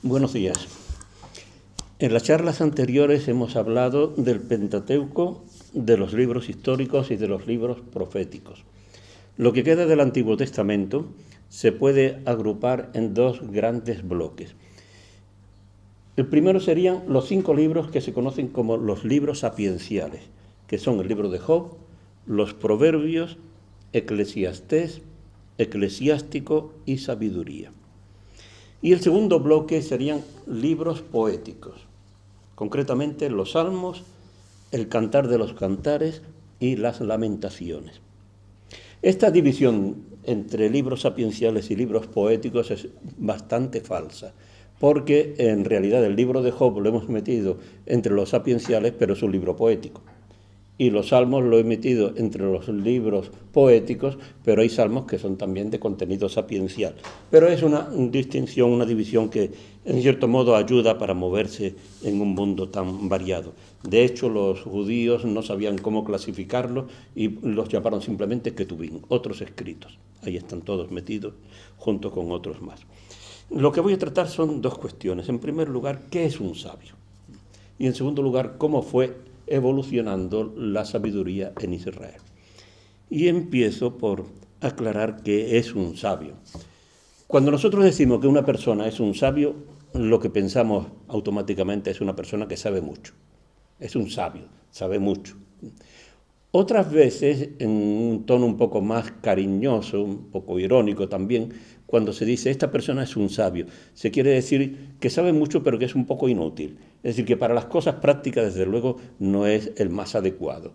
Buenos días. En las charlas anteriores hemos hablado del Pentateuco, de los libros históricos y de los libros proféticos. Lo que queda del Antiguo Testamento se puede agrupar en dos grandes bloques. El primero serían los 5 libros que se conocen como los libros sapienciales, que son el libro de Job, los Proverbios, Eclesiastés, Eclesiástico y Sabiduría. Y el segundo bloque serían libros poéticos, concretamente los Salmos, el Cantar de los Cantares y las Lamentaciones. Esta división entre libros sapienciales y libros poéticos es bastante falsa, porque en realidad el libro de Job lo hemos metido entre los sapienciales, pero es un libro poético. Y los salmos lo he metido entre los libros poéticos, pero hay salmos que son también de contenido sapiencial. Pero es una distinción, una división que en cierto modo ayuda para moverse en un mundo tan variado. De hecho, los judíos no sabían cómo clasificarlos y los llamaron simplemente Ketubim, otros escritos. Ahí están todos metidos junto con otros más. Lo que voy a tratar son dos cuestiones. En primer lugar, ¿qué es un sabio? Y en segundo lugar, ¿cómo fue evolucionando la sabiduría en Israel? Y empiezo por aclarar qué es un sabio. Cuando nosotros decimos que una persona es un sabio, lo que pensamos automáticamente es una persona que sabe mucho. Es un sabio, sabe mucho. Otras veces, en un tono un poco más cariñoso, un poco irónico también, cuando se dice esta persona es un sabio, se quiere decir que sabe mucho pero que es un poco inútil. Es decir, que para las cosas prácticas, desde luego, no es el más adecuado.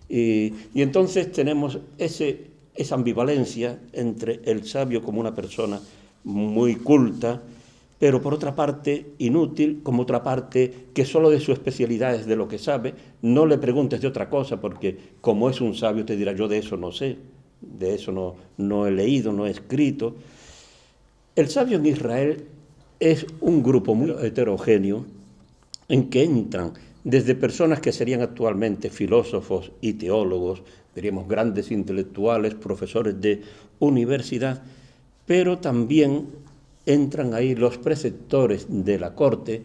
Y entonces tenemos esa ambivalencia entre el sabio como una persona muy culta, pero por otra parte inútil, como otra parte que solo de su especialidad es de lo que sabe. No le preguntes de otra cosa, porque como es un sabio te dirá, yo de eso no sé, de eso no he leído, no he escrito. El sabio en Israel es un grupo muy heterogéneo en que entran desde personas que serían actualmente filósofos y teólogos, diríamos grandes intelectuales, profesores de universidad, pero también entran ahí los preceptores de la corte,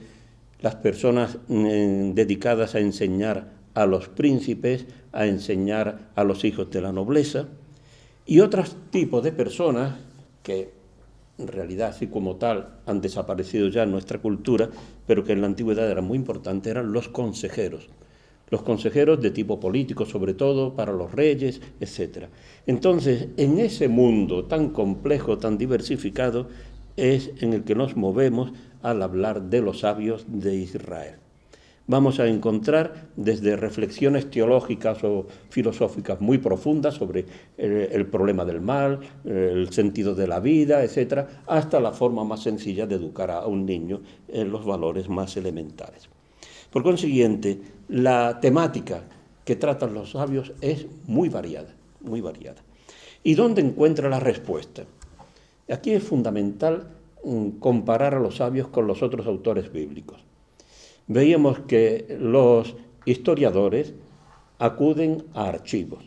las personas dedicadas a enseñar a los príncipes, a enseñar a los hijos de la nobleza, y otros tipos de personas que en realidad así como tal han desaparecido ya en nuestra cultura, pero que en la antigüedad eran muy importantes, eran los consejeros. Los consejeros de tipo político, sobre todo para los reyes, etc. Entonces, en ese mundo tan complejo, tan diversificado, es en el que nos movemos al hablar de los sabios de Israel. Vamos a encontrar desde reflexiones teológicas o filosóficas muy profundas sobre el problema del mal, el sentido de la vida, etc., hasta la forma más sencilla de educar a un niño en los valores más elementales. Por consiguiente, la temática que tratan los sabios es muy variada, muy variada. ¿Y dónde encuentra la respuesta? Aquí es fundamental comparar a los sabios con los otros autores bíblicos. Veíamos que los historiadores acuden a archivos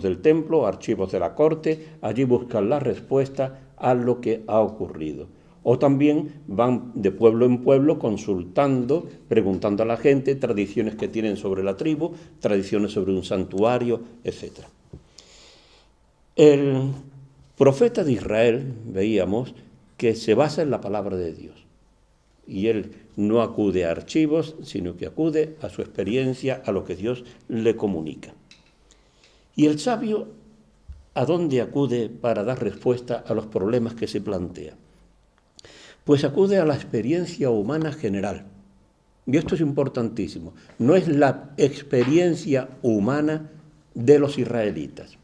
del templo, archivos de la corte, allí buscan la respuesta a lo que ha ocurrido. O también van de pueblo en pueblo consultando, preguntando a la gente tradiciones que tienen sobre la tribu, tradiciones sobre un santuario, etc. El profeta de Israel, veíamos, que se basa en la palabra de Dios. Y él no acude a archivos, sino que acude a su experiencia, a lo que Dios le comunica. ¿Y el sabio a dónde acude para dar respuesta a los problemas que se plantean? Pues acude a la experiencia humana general. Y esto es importantísimo. No es la experiencia humana de los israelitas.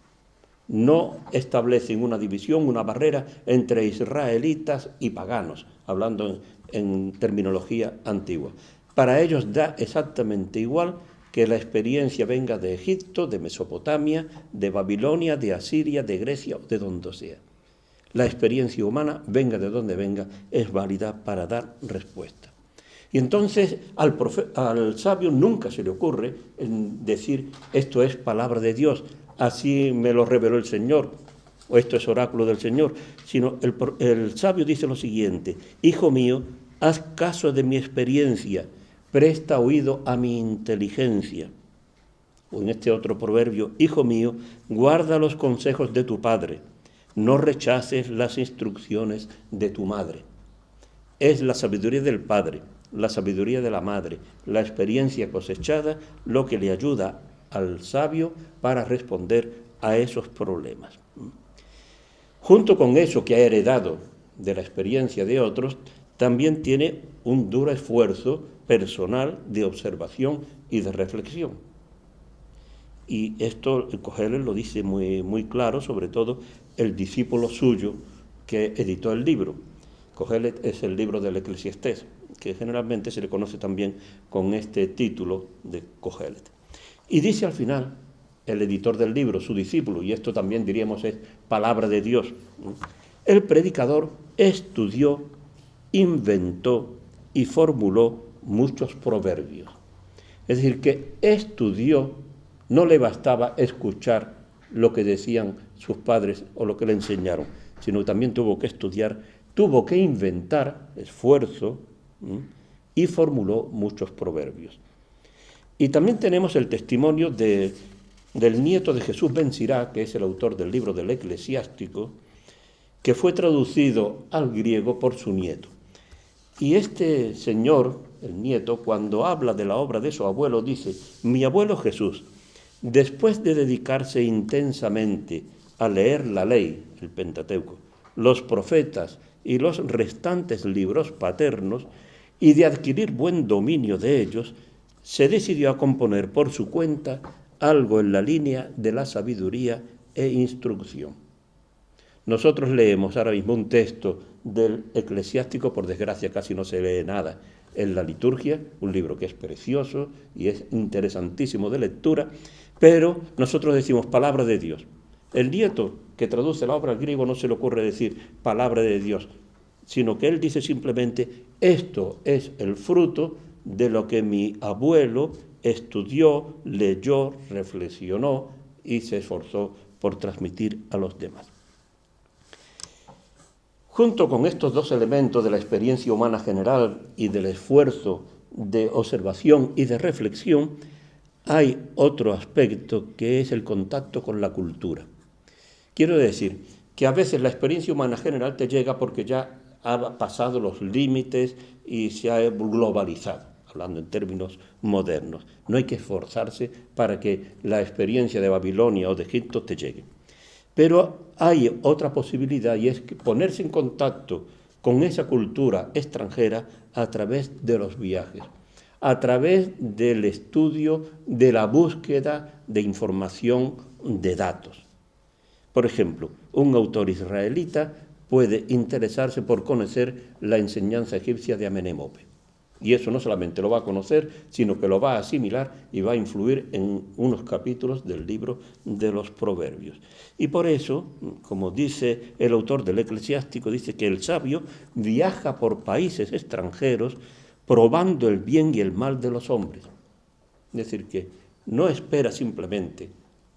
No establecen una división, una barrera entre israelitas y paganos, hablando en terminología antigua. Para ellos da exactamente igual que la experiencia venga de Egipto, de Mesopotamia, de Babilonia, de Asiria, de Grecia o de donde sea. La experiencia humana, venga de donde venga, es válida para dar respuesta. Y entonces al sabio nunca se le ocurre decir esto es palabra de Dios, así me lo reveló el Señor. o esto es oráculo del Señor, sino el sabio dice lo siguiente: hijo mío, haz caso de mi experiencia, presta oído a mi inteligencia. O en este otro proverbio: hijo mío, guarda los consejos de tu padre, no rechaces las instrucciones de tu madre. Es la sabiduría del padre, la sabiduría de la madre, la experiencia cosechada lo que le ayuda al sabio para responder a esos problemas. Junto con eso que ha heredado de la experiencia de otros, también tiene un duro esfuerzo personal de observación y de reflexión. Y esto Kohelet lo dice muy claro, sobre todo el discípulo suyo que editó el libro. Kohelet es el libro del Eclesiastés, que generalmente se le conoce también con este título de Kohelet. Y dice al final el editor del libro, su discípulo, y esto también diríamos es palabra de Dios: el predicador estudió, inventó y formuló muchos proverbios. Es decir, que estudió, no le bastaba escuchar lo que decían sus padres o lo que le enseñaron, sino que también tuvo que estudiar, tuvo que inventar, esfuerzo, y formuló muchos proverbios. Y también tenemos el testimonio del nieto de Jesús ben Sirá, que es el autor del libro del Eclesiástico, que fue traducido al griego por su nieto. Y este señor, el nieto, cuando habla de la obra de su abuelo, dice: mi abuelo Jesús, después de dedicarse intensamente a leer la ley, el Pentateuco, los profetas y los restantes libros paternos, y de adquirir buen dominio de ellos, se decidió a componer por su cuenta algo en la línea de la sabiduría e instrucción. Nosotros leemos ahora mismo un texto del Eclesiástico, por desgracia casi no se lee nada en la liturgia, un libro que es precioso y es interesantísimo de lectura, pero nosotros decimos palabra de Dios. El nieto que traduce la obra al griego no se le ocurre decir palabra de Dios, sino que él dice simplemente: esto es el fruto de lo que mi abuelo estudió, leyó, reflexionó y se esforzó por transmitir a los demás. Junto con estos dos elementos de la experiencia humana general y del esfuerzo de observación y de reflexión, hay otro aspecto que es el contacto con la cultura. Quiero decir que a veces la experiencia humana general te llega porque ya ha pasado los límites y se ha globalizado, hablando en términos modernos. No hay que esforzarse para que la experiencia de Babilonia o de Egipto te llegue. Pero hay otra posibilidad, y es que ponerse en contacto con esa cultura extranjera a través de los viajes, a través del estudio, de la búsqueda de información, de datos. Por ejemplo, un autor israelita puede interesarse por conocer la enseñanza egipcia de Amenemope. Y eso no solamente lo va a conocer, sino que lo va a asimilar y va a influir en unos capítulos del libro de los Proverbios. Y por eso, como dice el autor del Eclesiástico, dice que el sabio viaja por países extranjeros probando el bien y el mal de los hombres. Es decir, que no espera simplemente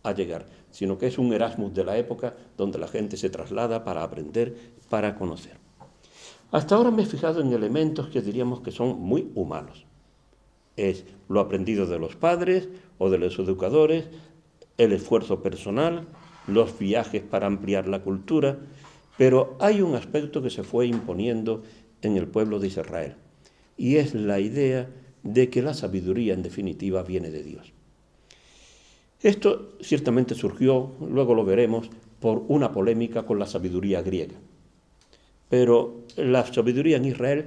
a llegar, sino que es un Erasmus de la época donde la gente se traslada para aprender, para conocer. Hasta ahora me he fijado en elementos que diríamos que son muy humanos. Es lo aprendido de los padres o de los educadores, el esfuerzo personal, los viajes para ampliar la cultura, pero hay un aspecto que se fue imponiendo en el pueblo de Israel, y es la idea de que la sabiduría, en definitiva, viene de Dios. Esto ciertamente surgió, luego lo veremos, por una polémica con la sabiduría griega. Pero la sabiduría en Israel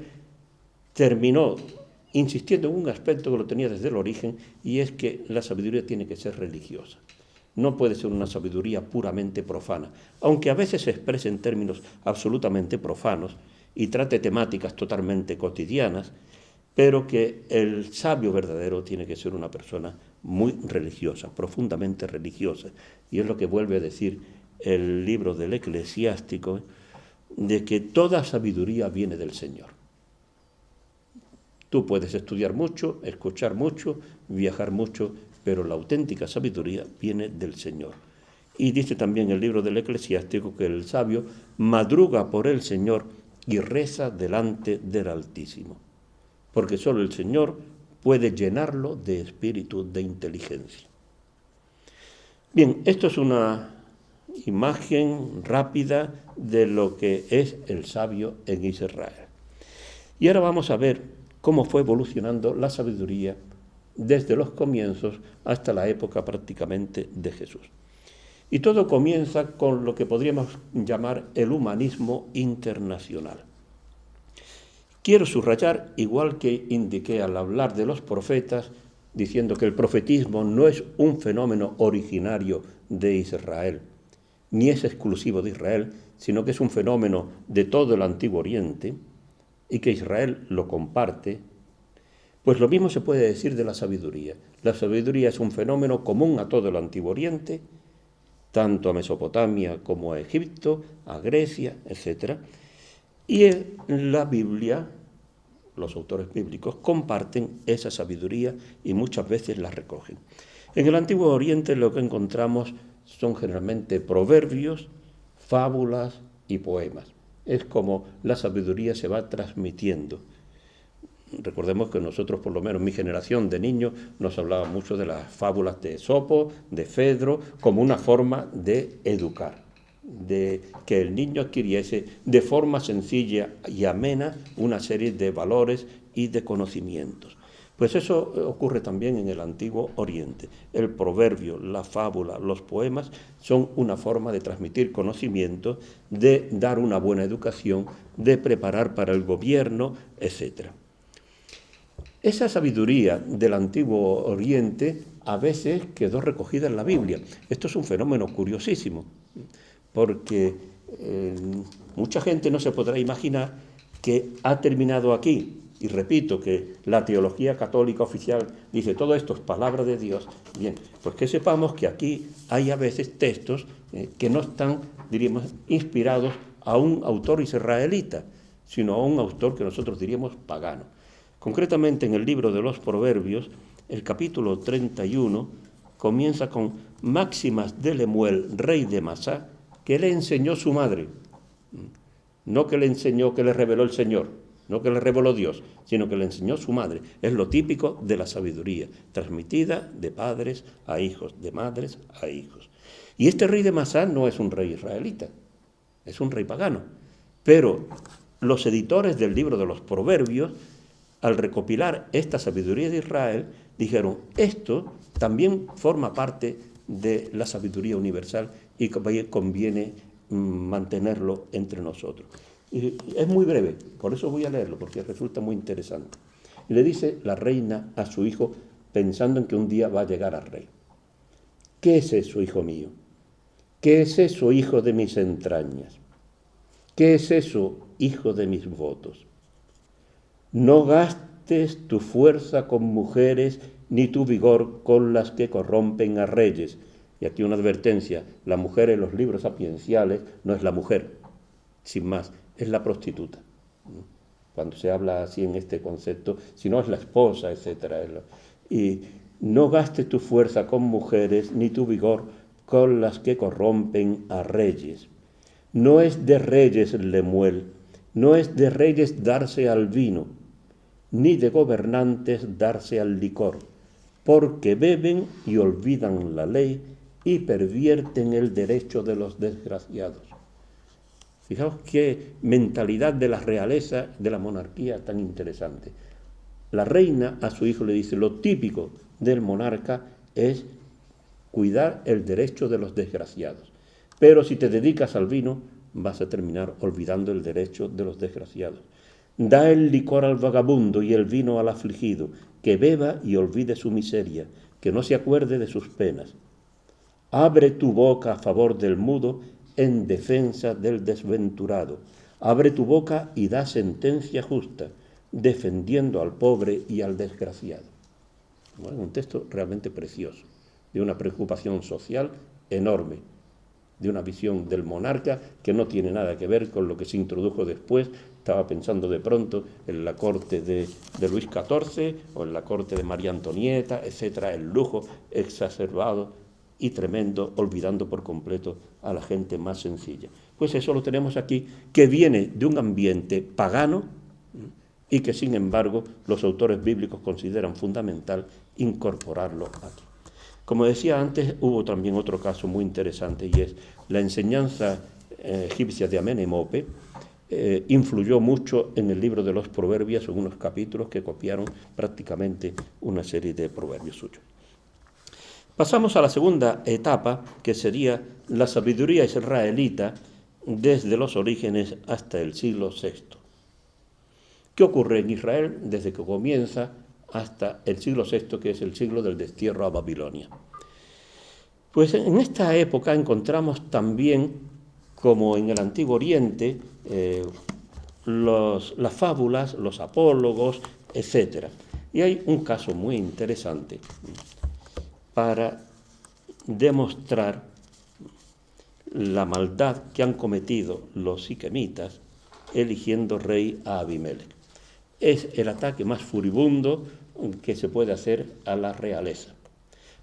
terminó insistiendo en un aspecto que lo tenía desde el origen, y es que la sabiduría tiene que ser religiosa. No puede ser una sabiduría puramente profana, aunque a veces se exprese en términos absolutamente profanos y trate temáticas totalmente cotidianas, pero que el sabio verdadero tiene que ser una persona muy religiosa, profundamente religiosa. Y es lo que vuelve a decir el libro del Eclesiástico, de que toda sabiduría viene del Señor. Tú puedes estudiar mucho, escuchar mucho, viajar mucho, pero la auténtica sabiduría viene del Señor. Y dice también el libro del Eclesiástico que el sabio madruga por el Señor y reza delante del Altísimo, porque solo el Señor puede llenarlo de espíritu de inteligencia. Bien, esto es una imagen rápida de lo que es el sabio en Israel. Y ahora vamos a ver cómo fue evolucionando la sabiduría desde los comienzos hasta la época prácticamente de Jesús. Y todo comienza con lo que podríamos llamar el humanismo internacional. Quiero subrayar, igual que indiqué al hablar de los profetas, diciendo que el profetismo no es un fenómeno originario de Israel, ni es exclusivo de Israel, sino que es un fenómeno de todo el Antiguo Oriente y que Israel lo comparte, pues lo mismo se puede decir de la sabiduría. La sabiduría es un fenómeno común a todo el Antiguo Oriente, tanto a Mesopotamia como a Egipto, a Grecia, etc. Y en la Biblia, los autores bíblicos comparten esa sabiduría y muchas veces la recogen. En el Antiguo Oriente lo que encontramos son generalmente proverbios, fábulas y poemas. Es como la sabiduría se va transmitiendo. Recordemos que nosotros, por lo menos mi generación de niños, nos hablaba mucho de las fábulas de Esopo, de Fedro, como una forma de educar, de que el niño adquiriese de forma sencilla y amena una serie de valores y de conocimientos. Pues eso ocurre también en el Antiguo Oriente. El proverbio, la fábula, los poemas son una forma de transmitir conocimiento, de dar una buena educación, de preparar para el gobierno, etc. Esa sabiduría del Antiguo Oriente a veces quedó recogida en la Biblia. Esto es un fenómeno curiosísimo, porque mucha gente no se podrá imaginar que ha terminado aquí. Y repito que la teología católica oficial dice todo esto es palabra de Dios. Bien, pues que sepamos que aquí hay a veces textos que no están, diríamos, inspirados a un autor israelita, sino a un autor que nosotros diríamos pagano. Concretamente en el libro de los Proverbios, el capítulo 31 comienza con máximas de Lemuel, rey de Masá, que le enseñó su madre. No que le enseñó, que le reveló el Señor, no que le reveló Dios, sino que le enseñó su madre. Es lo típico de la sabiduría, transmitida de padres a hijos, de madres a hijos. Y este rey de Masá no es un rey israelita, es un rey pagano. Pero los editores del libro de los Proverbios, al recopilar esta sabiduría de Israel, dijeron, esto también forma parte de la sabiduría universal y conviene mantenerlo entre nosotros. Y es muy breve, por eso voy a leerlo, porque resulta muy interesante. Y le dice la reina a su hijo, pensando en que un día va a llegar al rey. ¿Qué es eso, hijo mío? ¿Qué es eso, hijo de mis entrañas? ¿Qué es eso, hijo de mis votos? No gastes tu fuerza con mujeres, ni tu vigor con las que corrompen a reyes. Y aquí una advertencia, la mujer en los libros sapienciales no es la mujer, sin más, es la prostituta. Cuando se habla así en este concepto, si no es la esposa, etc. Y no gastes tu fuerza con mujeres, ni tu vigor con las que corrompen a reyes. No es de reyes Lemuel, no es de reyes darse al vino, ni de gobernantes darse al licor, porque beben y olvidan la ley y pervierten el derecho de los desgraciados. Fijaos qué mentalidad de la realeza, de la monarquía tan interesante. La reina a su hijo le dice, lo típico del monarca es cuidar el derecho de los desgraciados. Pero si te dedicas al vino, vas a terminar olvidando el derecho de los desgraciados. Da el licor al vagabundo y el vino al afligido, que beba y olvide su miseria, que no se acuerde de sus penas. Abre tu boca a favor del mudo, en defensa del desventurado. Abre tu boca y da sentencia justa, defendiendo al pobre y al desgraciado. Bueno, un texto realmente precioso, de una preocupación social enorme, de una visión del monarca que no tiene nada que ver con lo que se introdujo después. Estaba pensando de pronto en la corte de Luis XIV o en la corte de María Antonieta, etcétera, el lujo exacerbado y tremendo, olvidando por completo a la gente más sencilla. Pues eso lo tenemos aquí, que viene de un ambiente pagano y que sin embargo los autores bíblicos consideran fundamental incorporarlo aquí. Como decía antes, hubo también otro caso muy interesante y es la enseñanza egipcia de Amenemope. Influyó mucho en el libro de los Proverbios, en unos capítulos que copiaron prácticamente una serie de proverbios suyos. Pasamos a la segunda etapa, que sería la sabiduría israelita desde los orígenes hasta el siglo VI. ¿Qué ocurre en Israel desde que comienza hasta el siglo VI, que es el siglo del destierro a Babilonia? Pues en esta época encontramos también, como en el Antiguo Oriente, las fábulas, los apólogos, etc. Y hay un caso muy interesante para demostrar la maldad que han cometido los siquemitas eligiendo rey a Abimelech. Es el ataque más furibundo que se puede hacer a la realeza.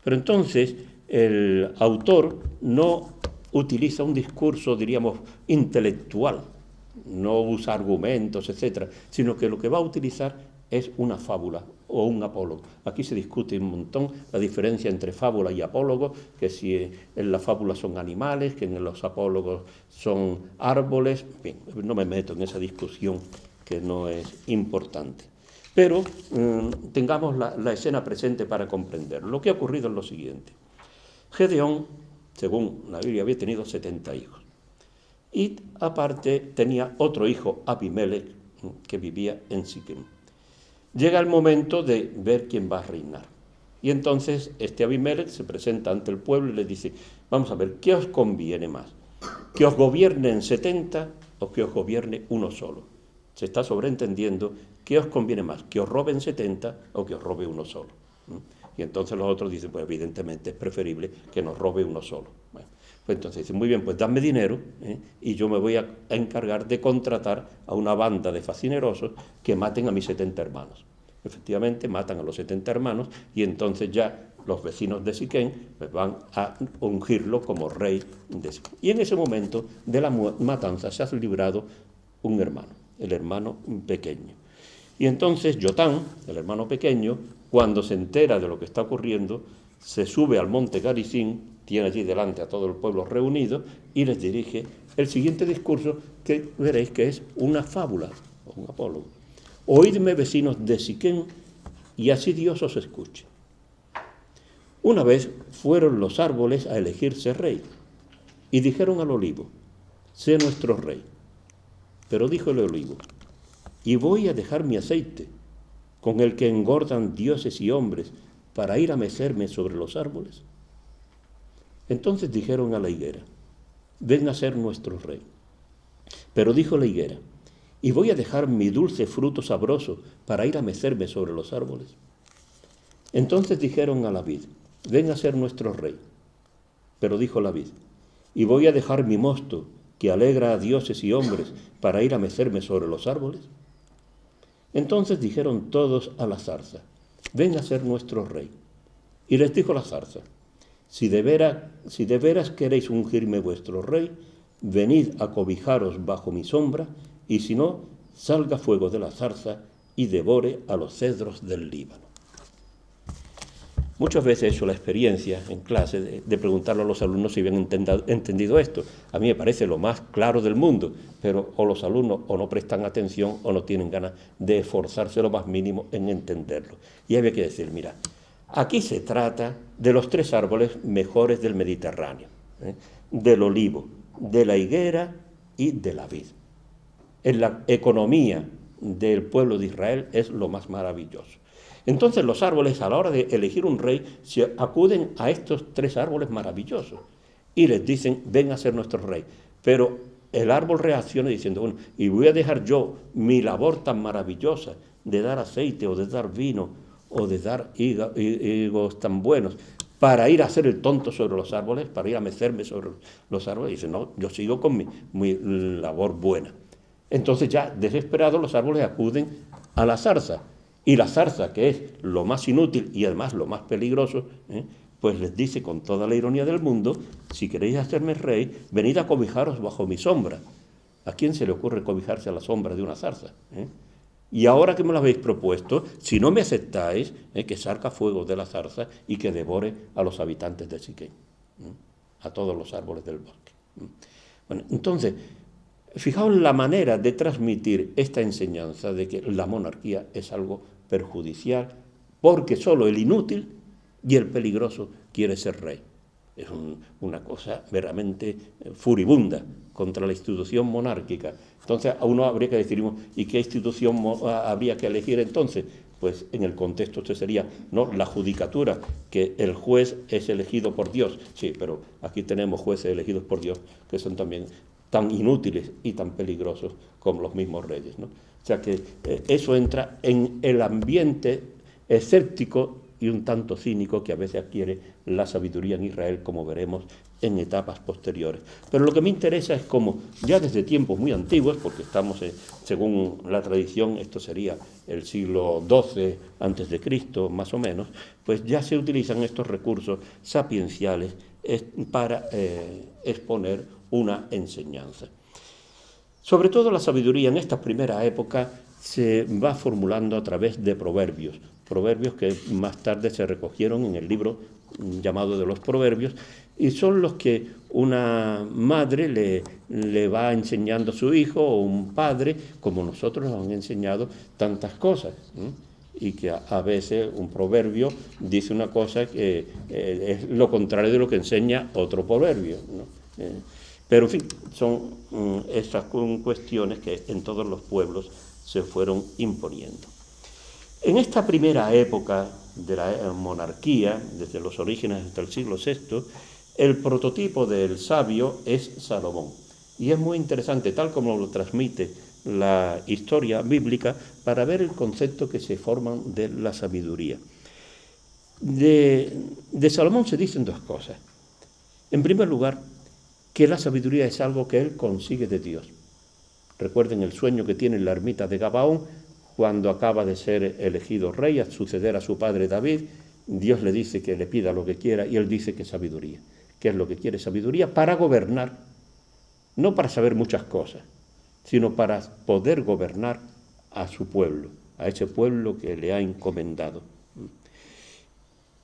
Pero entonces el autor no utiliza un discurso, diríamos, intelectual, no usa argumentos, etc., sino que lo que va a utilizar es una fábula o un apólogo. Aquí se discute un montón la diferencia entre fábula y apólogo, que si en la fábula son animales, que en los apólogos son árboles. Bien, no me meto en esa discusión que no es importante. Pero tengamos la escena presente para comprenderlo. Lo que ha ocurrido es lo siguiente. Gedeón, según la Biblia, había tenido 70 hijos. Y aparte tenía otro hijo, Abimelech, que vivía en Siquem. Llega el momento de ver quién va a reinar. Y entonces este Abimelech se presenta ante el pueblo y le dice: vamos a ver, ¿qué os conviene más? ¿Que os gobiernen 70 o que os gobierne uno solo? Se está sobreentendiendo, ¿qué os conviene más? ¿Que os roben 70 o que os robe uno solo? Y entonces los otros dicen: pues evidentemente es preferible que nos robe uno solo. Bueno, pues entonces dicen: muy bien, pues dame dinero y yo me voy a encargar de contratar a una banda de facinerosos que maten a mis 70 hermanos. Efectivamente, matan a los 70 hermanos y entonces ya los vecinos de Siquem pues van a ungirlo como rey de Siquem. Y en ese momento de la matanza se ha librado un hermano, el hermano pequeño. Y entonces Jotán, el hermano pequeño, cuando se entera de lo que está ocurriendo, se sube al monte Garizim, tiene allí delante a todo el pueblo reunido y les dirige el siguiente discurso, que veréis que es una fábula, o un apólogo. Oídme, vecinos de Siquem, y así Dios os escuche. Una vez fueron los árboles a elegirse rey, y dijeron al olivo: sé nuestro rey. Pero dijo el olivo: y voy a dejar mi aceite, con el que engordan dioses y hombres, para ir a mecerme sobre los árboles. Entonces dijeron a la higuera: ven a ser nuestro rey. Pero dijo la higuera: y voy a dejar mi dulce fruto sabroso para ir a mecerme sobre los árboles. Entonces dijeron a la vid: ven a ser nuestro rey. Pero dijo la vid: y voy a dejar mi mosto, que alegra a dioses y hombres, para ir a mecerme sobre los árboles. Entonces dijeron todos a la zarza: ven a ser nuestro rey. Y les dijo la zarza: si de veras queréis ungirme vuestro rey, venid a cobijaros bajo mi sombra, y si no, salga fuego de la zarza y devore a los cedros del Líbano. Muchas veces he hecho la experiencia en clase de preguntarle a los alumnos si habían entendido esto. A mí me parece lo más claro del mundo, pero o los alumnos o no prestan atención o no tienen ganas de esforzarse lo más mínimo en entenderlo. Y había que decir: mira, aquí se trata de los 3 árboles mejores del Mediterráneo, del olivo, de la higuera y de la vid. En la economía del pueblo de Israel es lo más maravilloso. Entonces los árboles, a la hora de elegir un rey, se acuden a estos 3 árboles maravillosos y les dicen: ven a ser nuestro rey. Pero el árbol reacciona diciendo: bueno, y voy a dejar yo mi labor tan maravillosa de dar aceite o de dar vino o de dar higos tan buenos para ir a hacer el tonto sobre los árboles, para ir a mecerme sobre los árboles. Y dice: no, yo sigo con mi labor buena. Entonces ya desesperados los árboles acuden a la zarza. Y la zarza, que es lo más inútil y además lo más peligroso, pues les dice con toda la ironía del mundo: si queréis hacerme rey, venid a cobijaros bajo mi sombra. ¿A quién se le ocurre cobijarse a la sombra de una zarza? Y ahora que me lo habéis propuesto, si no me aceptáis, que salga fuego de la zarza y que devore a los habitantes de Siquem, a todos los árboles del bosque. Bueno, entonces, fijaos la manera de transmitir esta enseñanza de que la monarquía es algo perjudicial, porque solo el inútil y el peligroso quiere ser rey. Es una cosa verdaderamente furibunda contra la institución monárquica. Entonces, a uno habría que decir: ¿y qué institución habría que elegir entonces? Pues en el contexto este sería, ¿no?, la judicatura, que el juez es elegido por Dios. Sí, pero aquí tenemos jueces elegidos por Dios que son también tan inútiles y tan peligrosos como los mismos reyes, ¿no? O sea que eso entra en el ambiente escéptico y un tanto cínico que a veces adquiere la sabiduría en Israel, como veremos en etapas posteriores. Pero lo que me interesa es cómo, ya desde tiempos muy antiguos, porque estamos, según la tradición, esto sería el siglo XII antes de Cristo, más o menos, pues ya se utilizan estos recursos sapienciales para exponer una enseñanza. Sobre todo la sabiduría en esta primera época se va formulando a través de proverbios que más tarde se recogieron en el libro llamado de los Proverbios, y son los que una madre le va enseñando a su hijo, o un padre, como nosotros nos han enseñado tantas cosas, y que a veces un proverbio dice una cosa que es lo contrario de lo que enseña otro proverbio, ¿no? Pero en fin, son esas cuestiones que en todos los pueblos se fueron imponiendo. En esta primera época de la monarquía, desde los orígenes hasta el siglo VI, el prototipo del sabio es Salomón. Y es muy interesante, tal como lo transmite la historia bíblica, para ver el concepto que se forman de la sabiduría. De Salomón se dicen dos cosas. En primer lugar, que la sabiduría es algo que él consigue de Dios. Recuerden el sueño que tiene en la ermita de Gabaón, cuando acaba de ser elegido rey, a suceder a su padre David. Dios le dice que le pida lo que quiera y él dice que sabiduría. ¿Qué es lo que quiere? Sabiduría para gobernar, no para saber muchas cosas, sino para poder gobernar a su pueblo, a ese pueblo que le ha encomendado.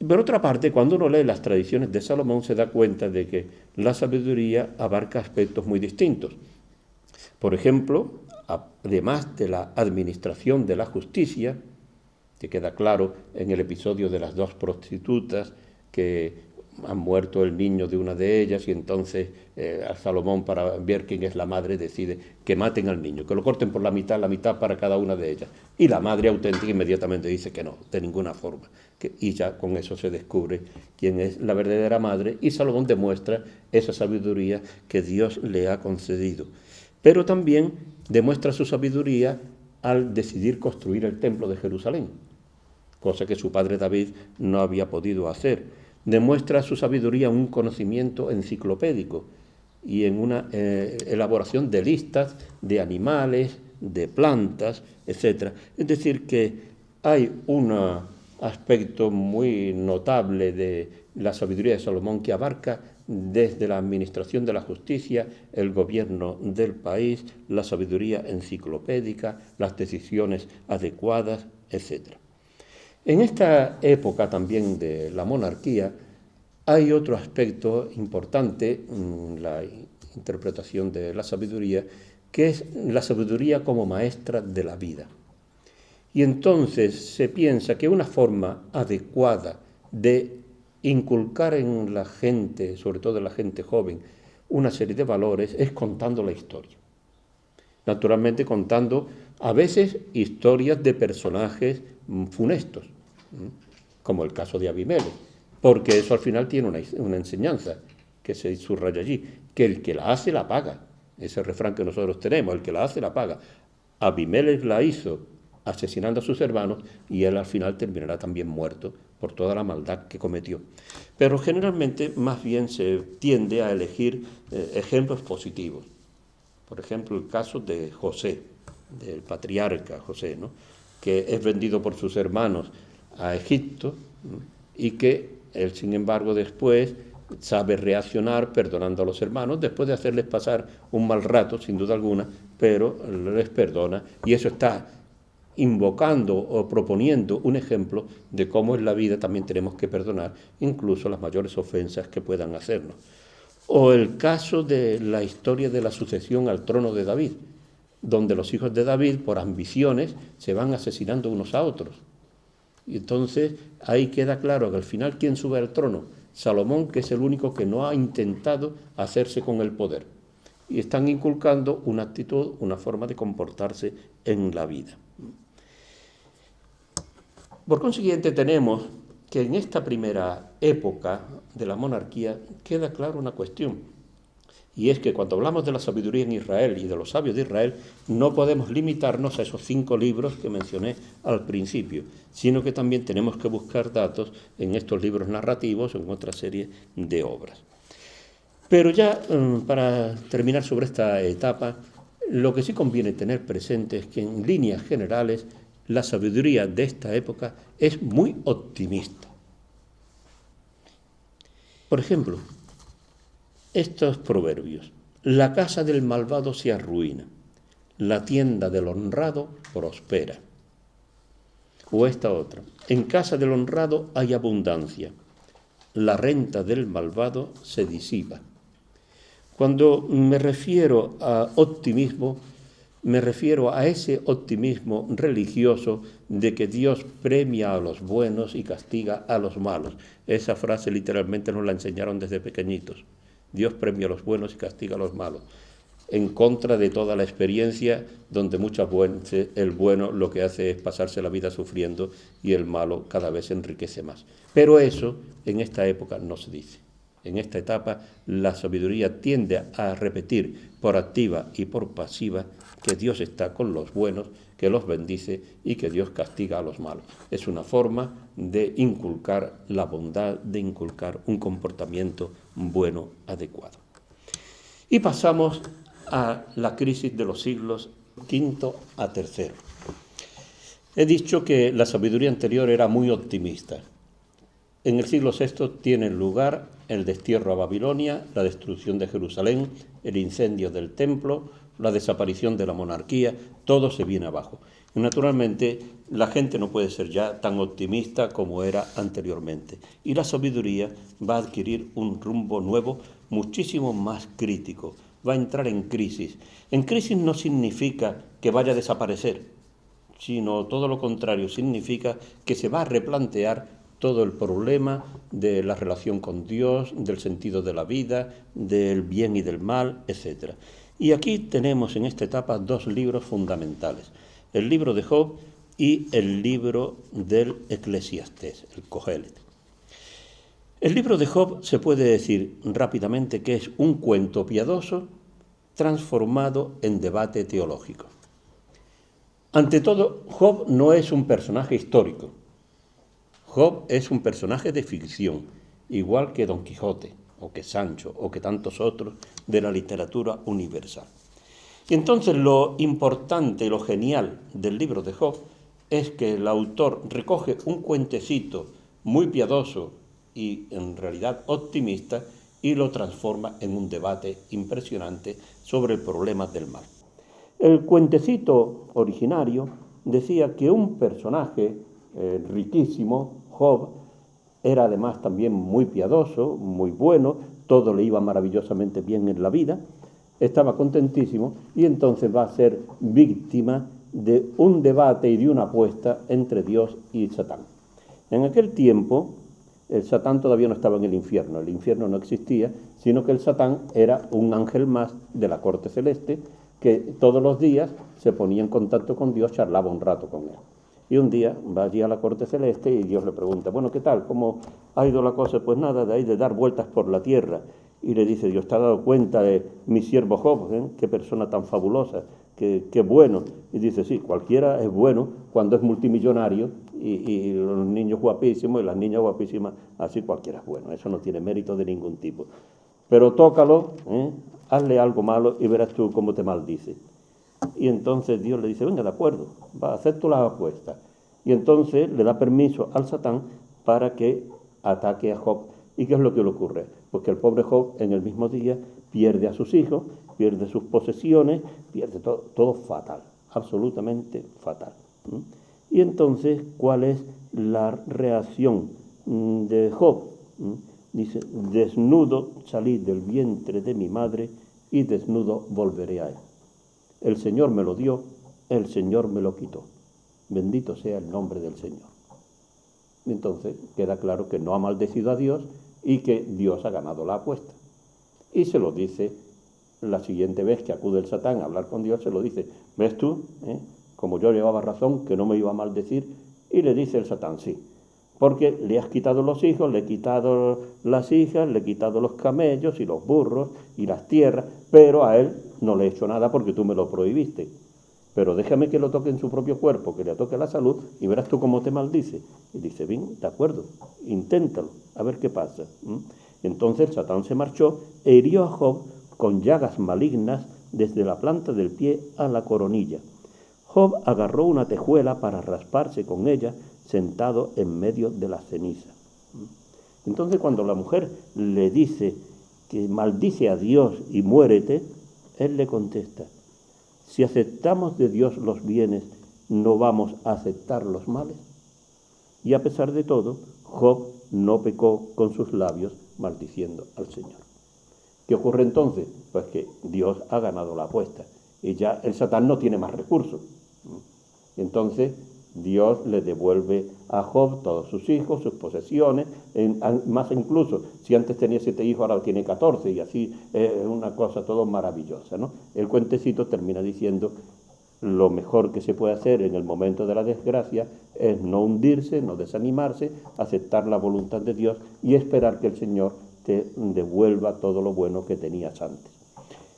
Por otra parte, cuando uno lee las tradiciones de Salomón, se da cuenta de que la sabiduría abarca aspectos muy distintos. Por ejemplo, además de la administración de la justicia, que queda claro en el episodio de las dos prostitutas que han muerto el niño de una de ellas, y entonces a Salomón, para ver quién es la madre, decide que maten al niño, que lo corten por la mitad para cada una de ellas. Y la madre auténtica inmediatamente dice que no, de ninguna forma. Y ya con eso se descubre quién es la verdadera madre, y Salomón demuestra esa sabiduría que Dios le ha concedido. Pero también demuestra su sabiduría al decidir construir el templo de Jerusalén, cosa que su padre David no había podido hacer. Demuestra su sabiduría en un conocimiento enciclopédico y en una elaboración de listas de animales, de plantas, etc. Es decir, que hay un aspecto muy notable de la sabiduría de Salomón que abarca desde la administración de la justicia, el gobierno del país, la sabiduría enciclopédica, las decisiones adecuadas, etc. En esta época también de la monarquía hay otro aspecto importante en la interpretación de la sabiduría, que es la sabiduría como maestra de la vida. Y entonces se piensa que una forma adecuada de inculcar en la gente, sobre todo en la gente joven, una serie de valores es contando la historia. Naturalmente contando a veces historias de personajes funestos, como el caso de Abimelech, porque eso al final tiene una enseñanza que se subraya allí, que el que la hace la paga. Ese refrán que nosotros tenemos, el que la hace la paga. Abimelech la hizo asesinando a sus hermanos y él al final terminará también muerto por toda la maldad que cometió. Pero generalmente más bien se tiende a elegir ejemplos positivos. Por ejemplo, el caso de José, del patriarca José, ¿no?, que es vendido por sus hermanos a Egipto, ¿no?, y que Él, sin embargo, después sabe reaccionar perdonando a los hermanos, después de hacerles pasar un mal rato, sin duda alguna, pero les perdona. Y eso está invocando o proponiendo un ejemplo de cómo en la vida también tenemos que perdonar incluso las mayores ofensas que puedan hacernos. O el caso de la historia de la sucesión al trono de David, donde los hijos de David, por ambiciones, se van asesinando unos a otros. Y entonces ahí queda claro que al final, ¿quién sube al trono? Salomón, que es el único que no ha intentado hacerse con el poder. Y están inculcando una actitud, una forma de comportarse en la vida. Por consiguiente, tenemos que en esta primera época de la monarquía queda clara una cuestión. Y es que cuando hablamos de la sabiduría en Israel y de los sabios de Israel, no podemos limitarnos a esos 5 libros que mencioné al principio, sino que también tenemos que buscar datos en estos libros narrativos o en otra serie de obras. Pero ya para terminar sobre esta etapa, lo que sí conviene tener presente es que en líneas generales la sabiduría de esta época es muy optimista. Por ejemplo, estos proverbios: la casa del malvado se arruina, la tienda del honrado prospera. O esta otra: en casa del honrado hay abundancia, la renta del malvado se disipa. Cuando me refiero a optimismo, me refiero a ese optimismo religioso de que Dios premia a los buenos y castiga a los malos. Esa frase literalmente nos la enseñaron desde pequeñitos. Dios premia a los buenos y castiga a los malos, en contra de toda la experiencia donde muchas veces el bueno lo que hace es pasarse la vida sufriendo y el malo cada vez se enriquece más. Pero eso en esta época no se dice. En esta etapa la sabiduría tiende a repetir por activa y por pasiva que Dios está con los buenos, que los bendice y que Dios castiga a los malos. Es una forma de inculcar la bondad, de inculcar un comportamiento bueno, adecuado. Y pasamos a la crisis de los siglos V a III. He dicho que la sabiduría anterior era muy optimista. En el siglo VI tiene lugar el destierro a Babilonia, la destrucción de Jerusalén, el incendio del templo, la desaparición de la monarquía, todo se viene abajo. Y naturalmente la gente no puede ser ya tan optimista como era anteriormente. Y la sabiduría va a adquirir un rumbo nuevo, muchísimo más crítico. Va a entrar en crisis. En crisis no significa que vaya a desaparecer, sino todo lo contrario, significa que se va a replantear todo el problema de la relación con Dios, del sentido de la vida, del bien y del mal, etc. Y aquí tenemos en esta etapa 2 libros fundamentales: el libro de Job y el libro del Eclesiastés, el Cogelet. El libro de Job se puede decir rápidamente que es un cuento piadoso transformado en debate teológico. Ante todo, Job no es un personaje histórico. Job es un personaje de ficción, igual que Don Quijote, o que Sancho, o que tantos otros de la literatura universal. Y entonces lo importante y lo genial del libro de Job es que el autor recoge un cuentecito muy piadoso y en realidad optimista y lo transforma en un debate impresionante sobre el problema del mal. El cuentecito originario decía que un personaje riquísimo, Job, era además también muy piadoso, muy bueno, todo le iba maravillosamente bien en la vida, estaba contentísimo y entonces va a ser víctima de un debate y de una apuesta entre Dios y Satán. En aquel tiempo, el Satán todavía no estaba en el infierno no existía, sino que el Satán era un ángel más de la corte celeste que todos los días se ponía en contacto con Dios, charlaba un rato con él. Y un día va allí a la corte celeste y Dios le pregunta: bueno, ¿qué tal? ¿Cómo ha ido la cosa? Pues nada, de ahí de dar vueltas por la tierra. Y le dice Dios: ¿te has dado cuenta de mi siervo Job? Qué persona tan fabulosa, qué bueno. Y dice: sí, cualquiera es bueno cuando es multimillonario y los niños guapísimos y las niñas guapísimas, así cualquiera es bueno. Eso no tiene mérito de ningún tipo. Pero tócalo, hazle algo malo y verás tú cómo te maldice. Y entonces Dios le dice: venga, de acuerdo, va a hacer tú las apuestas. Y entonces le da permiso al Satán para que ataque a Job. ¿Y qué es lo que le ocurre? Pues que el pobre Job en el mismo día pierde a sus hijos, pierde sus posesiones, pierde todo, todo fatal, absolutamente fatal. Y entonces, ¿cuál es la reacción de Job? Dice, desnudo salí del vientre de mi madre y desnudo volveré a él. El Señor me lo dio, el Señor me lo quitó. Bendito sea el nombre del Señor. Entonces queda claro que no ha maldecido a Dios y que Dios ha ganado la apuesta. Y se lo dice la siguiente vez que acude el Satán a hablar con Dios, se lo dice, ¿ves tú? Como yo llevaba razón, que no me iba a maldecir. Y le dice el Satán, sí, porque le has quitado los hijos, le he quitado las hijas, le he quitado los camellos y los burros y las tierras, pero a él no le he hecho nada porque tú me lo prohibiste. Pero déjame que lo toque en su propio cuerpo, que le toque la salud y verás tú cómo te maldice. Y dice, bien, de acuerdo, inténtalo, a ver qué pasa. Entonces el Satán se marchó e hirió a Job con llagas malignas desde la planta del pie a la coronilla. Job agarró una tejuela para rasparse con ella, sentado en medio de la ceniza. Entonces cuando la mujer le dice que maldice a Dios y muérete, él le contesta, si aceptamos de Dios los bienes, ¿no vamos a aceptar los males? Y a pesar de todo, Job no pecó con sus labios maldiciendo al Señor. ¿Qué ocurre entonces? Pues que Dios ha ganado la apuesta y ya el Satán no tiene más recursos. Entonces Dios le devuelve a Job todos sus hijos, sus posesiones, más incluso, si antes tenía 7 hijos, ahora tiene 14, y así es una cosa todo maravillosa, ¿no? El cuentecito termina diciendo, lo mejor que se puede hacer en el momento de la desgracia es no hundirse, no desanimarse, aceptar la voluntad de Dios y esperar que el Señor te devuelva todo lo bueno que tenías antes.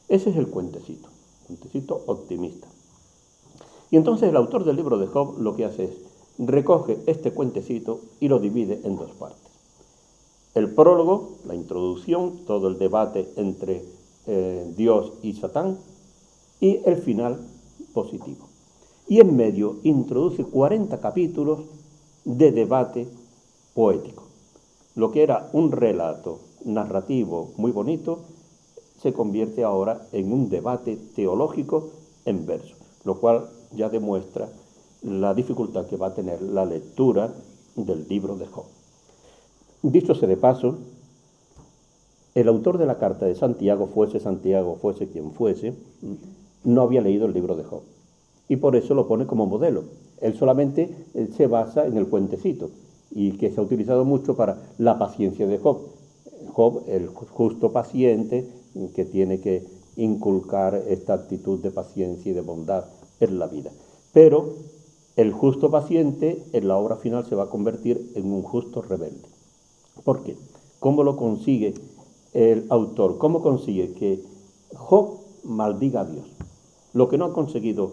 Ese es el cuentecito optimista. Y entonces el autor del libro de Job lo que hace es, recoge este cuentecito y lo divide en 2 partes. El prólogo, la introducción, todo el debate entre Dios y Satán, y el final positivo. Y en medio introduce 40 capítulos de debate poético. Lo que era un relato narrativo muy bonito, se convierte ahora en un debate teológico en verso, lo cual ya demuestra la dificultad que va a tener la lectura del libro de Job. Dicho sea de paso, el autor de la carta de Santiago, fuese quien fuese, no había leído el libro de Job. Y por eso lo pone como modelo. Él solamente se basa en el cuentecito, y que se ha utilizado mucho para la paciencia de Job. Job, el justo paciente, que tiene que inculcar esta actitud de paciencia y de bondad en la vida. Pero el justo paciente en la obra final se va a convertir en un justo rebelde. ¿Por qué? ¿Cómo lo consigue el autor? ¿Cómo consigue que Job maldiga a Dios? Lo que no ha conseguido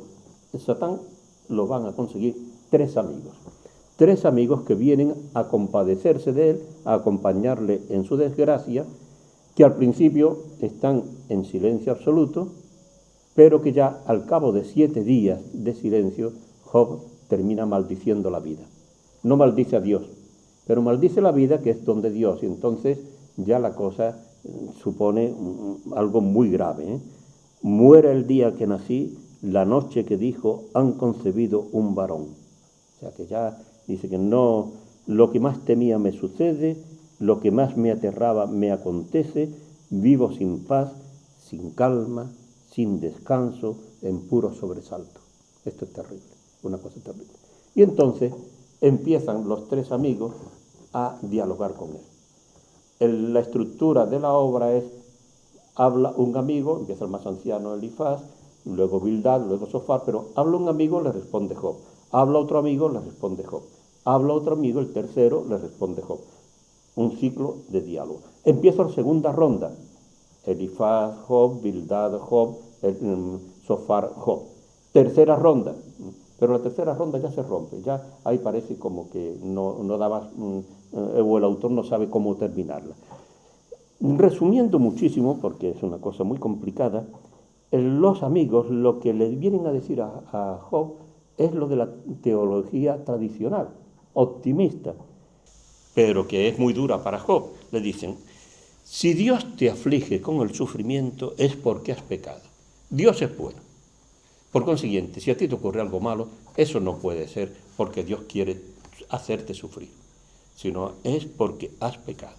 Satán, lo van a conseguir 3 amigos. 3 amigos que vienen a compadecerse de él, a acompañarle en su desgracia, que al principio están en silencio absoluto, pero que ya al cabo de 7 días de silencio, Job termina maldiciendo la vida. No maldice a Dios, pero maldice la vida, que es don de Dios, y entonces ya la cosa supone algo muy grave. Muera el día que nací, la noche que dijo, han concebido un varón. O sea que ya dice que no, lo que más temía me sucede, lo que más me aterraba me acontece, vivo sin paz, sin calma, sin descanso, en puro sobresalto. Esto es terrible, una cosa terrible. Y entonces empiezan los 3 amigos a dialogar con él. La estructura de la obra es, habla un amigo, empieza el más anciano, Elifaz, luego Bildad, luego Sofar, pero habla un amigo, le responde Job. Habla otro amigo, le responde Job. Habla otro amigo, el tercero, le responde Job. Un ciclo de diálogo. Empieza la segunda ronda. Elifaz, Job, Bildad, Job, Sofar, Job. Tercera ronda. Pero la tercera ronda ya se rompe. Ya ahí parece como que no daba, o el autor no sabe cómo terminarla. Resumiendo muchísimo, porque es una cosa muy complicada, los amigos lo que le vienen a decir a Job es lo de la teología tradicional, optimista. pero que es muy dura para Job. Le dicen, si Dios te aflige con el sufrimiento es porque has pecado. Dios es bueno. Por consiguiente, si a ti te ocurre algo malo, eso no puede ser porque Dios quiere hacerte sufrir, sino es porque has pecado.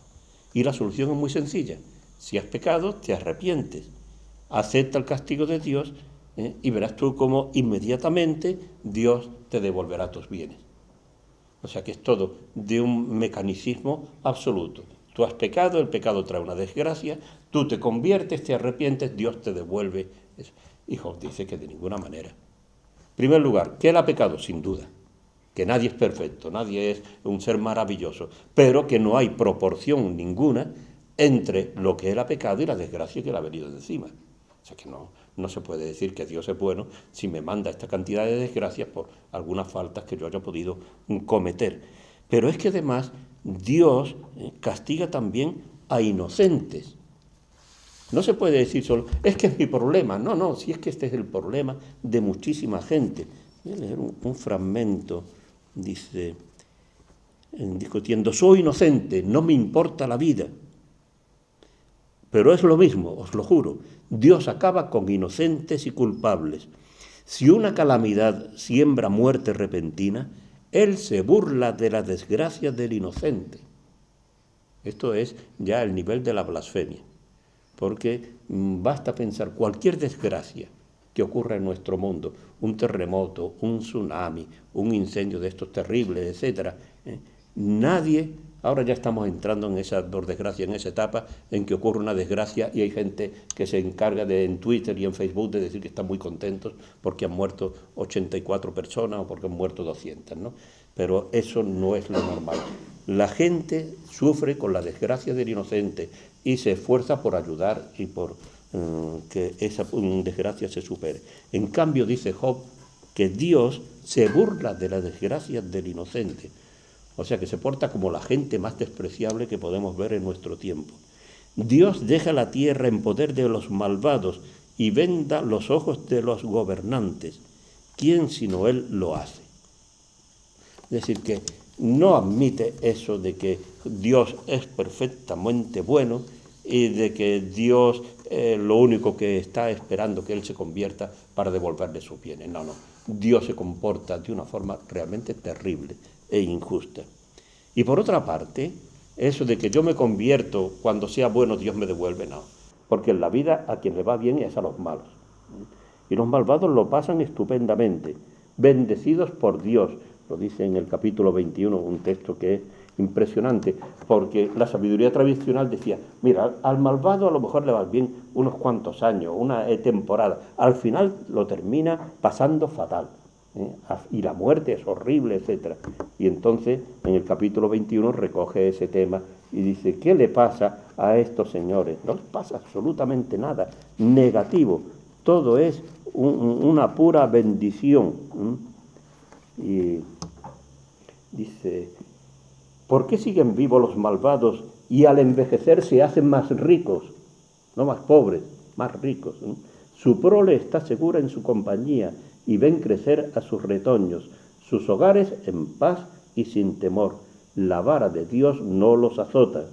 Y la solución es muy sencilla. Si has pecado, te arrepientes, acepta el castigo de Dios, y verás tú cómo inmediatamente Dios te devolverá tus bienes. O sea que es todo de un mecanicismo absoluto. Tú has pecado, el pecado trae una desgracia, tú te conviertes, te arrepientes, Dios te devuelve eso. Y Job dice que de ninguna manera. En primer lugar, que él ha pecado, sin duda, que nadie es perfecto, nadie es un ser maravilloso, pero que no hay proporción ninguna entre lo que él ha pecado y la desgracia que le ha venido de encima. O sea que no se puede decir que Dios es bueno si me manda esta cantidad de desgracias por algunas faltas que yo haya podido cometer. Pero es que además Dios castiga también a inocentes. No se puede decir solo, es que es mi problema. No, si es que este es el problema de muchísima gente. Voy a leer un fragmento, dice, discutiendo, soy inocente, no me importa la vida. Pero es lo mismo, os lo juro, Dios acaba con inocentes y culpables. Si una calamidad siembra muerte repentina, Él se burla de la desgracia del inocente. Esto es ya el nivel de la blasfemia, porque basta pensar cualquier desgracia que ocurra en nuestro mundo, un terremoto, un tsunami, un incendio de estos terribles, etc. Nadie, ahora ya estamos entrando en esa, por desgracia, en esa etapa en que ocurre una desgracia y hay gente que se encarga en Twitter y en Facebook de decir que están muy contentos porque han muerto 84 personas o porque han muerto 200, ¿no? Pero eso no es lo normal. La gente sufre con la desgracia del inocente y se esfuerza por ayudar y por que esa desgracia se supere. En cambio, dice Job, que Dios se burla de la desgracia del inocente. O sea que se porta como la gente más despreciable que podemos ver en nuestro tiempo. Dios deja la tierra en poder de los malvados y venda los ojos de los gobernantes. ¿Quién sino Él lo hace? Es decir, que no admite eso de que Dios es perfectamente bueno y de que Dios lo único que está esperando que Él se convierta para devolverle sus bienes. No. Dios se comporta de una forma realmente terrible e injusta. Y por otra parte, eso de que yo me convierto cuando sea bueno, Dios me devuelve, no. Porque en la vida a quien le va bien es a los malos. Y los malvados lo pasan estupendamente, bendecidos por Dios. Lo dice en el capítulo 21, un texto que es impresionante, porque la sabiduría tradicional decía, mira, al malvado a lo mejor le va bien unos cuantos años, una temporada, al final lo termina pasando fatal, y la muerte es horrible, etc. Y entonces en el capítulo 21 recoge ese tema y dice, ¿qué le pasa a estos señores? No les pasa absolutamente nada negativo, todo es una pura bendición. Y dice, ¿por qué siguen vivos los malvados y al envejecer se hacen más ricos? No más pobres, más ricos. Su prole está segura en su compañía y ven crecer a sus retoños, sus hogares en paz y sin temor. La vara de Dios no los azota.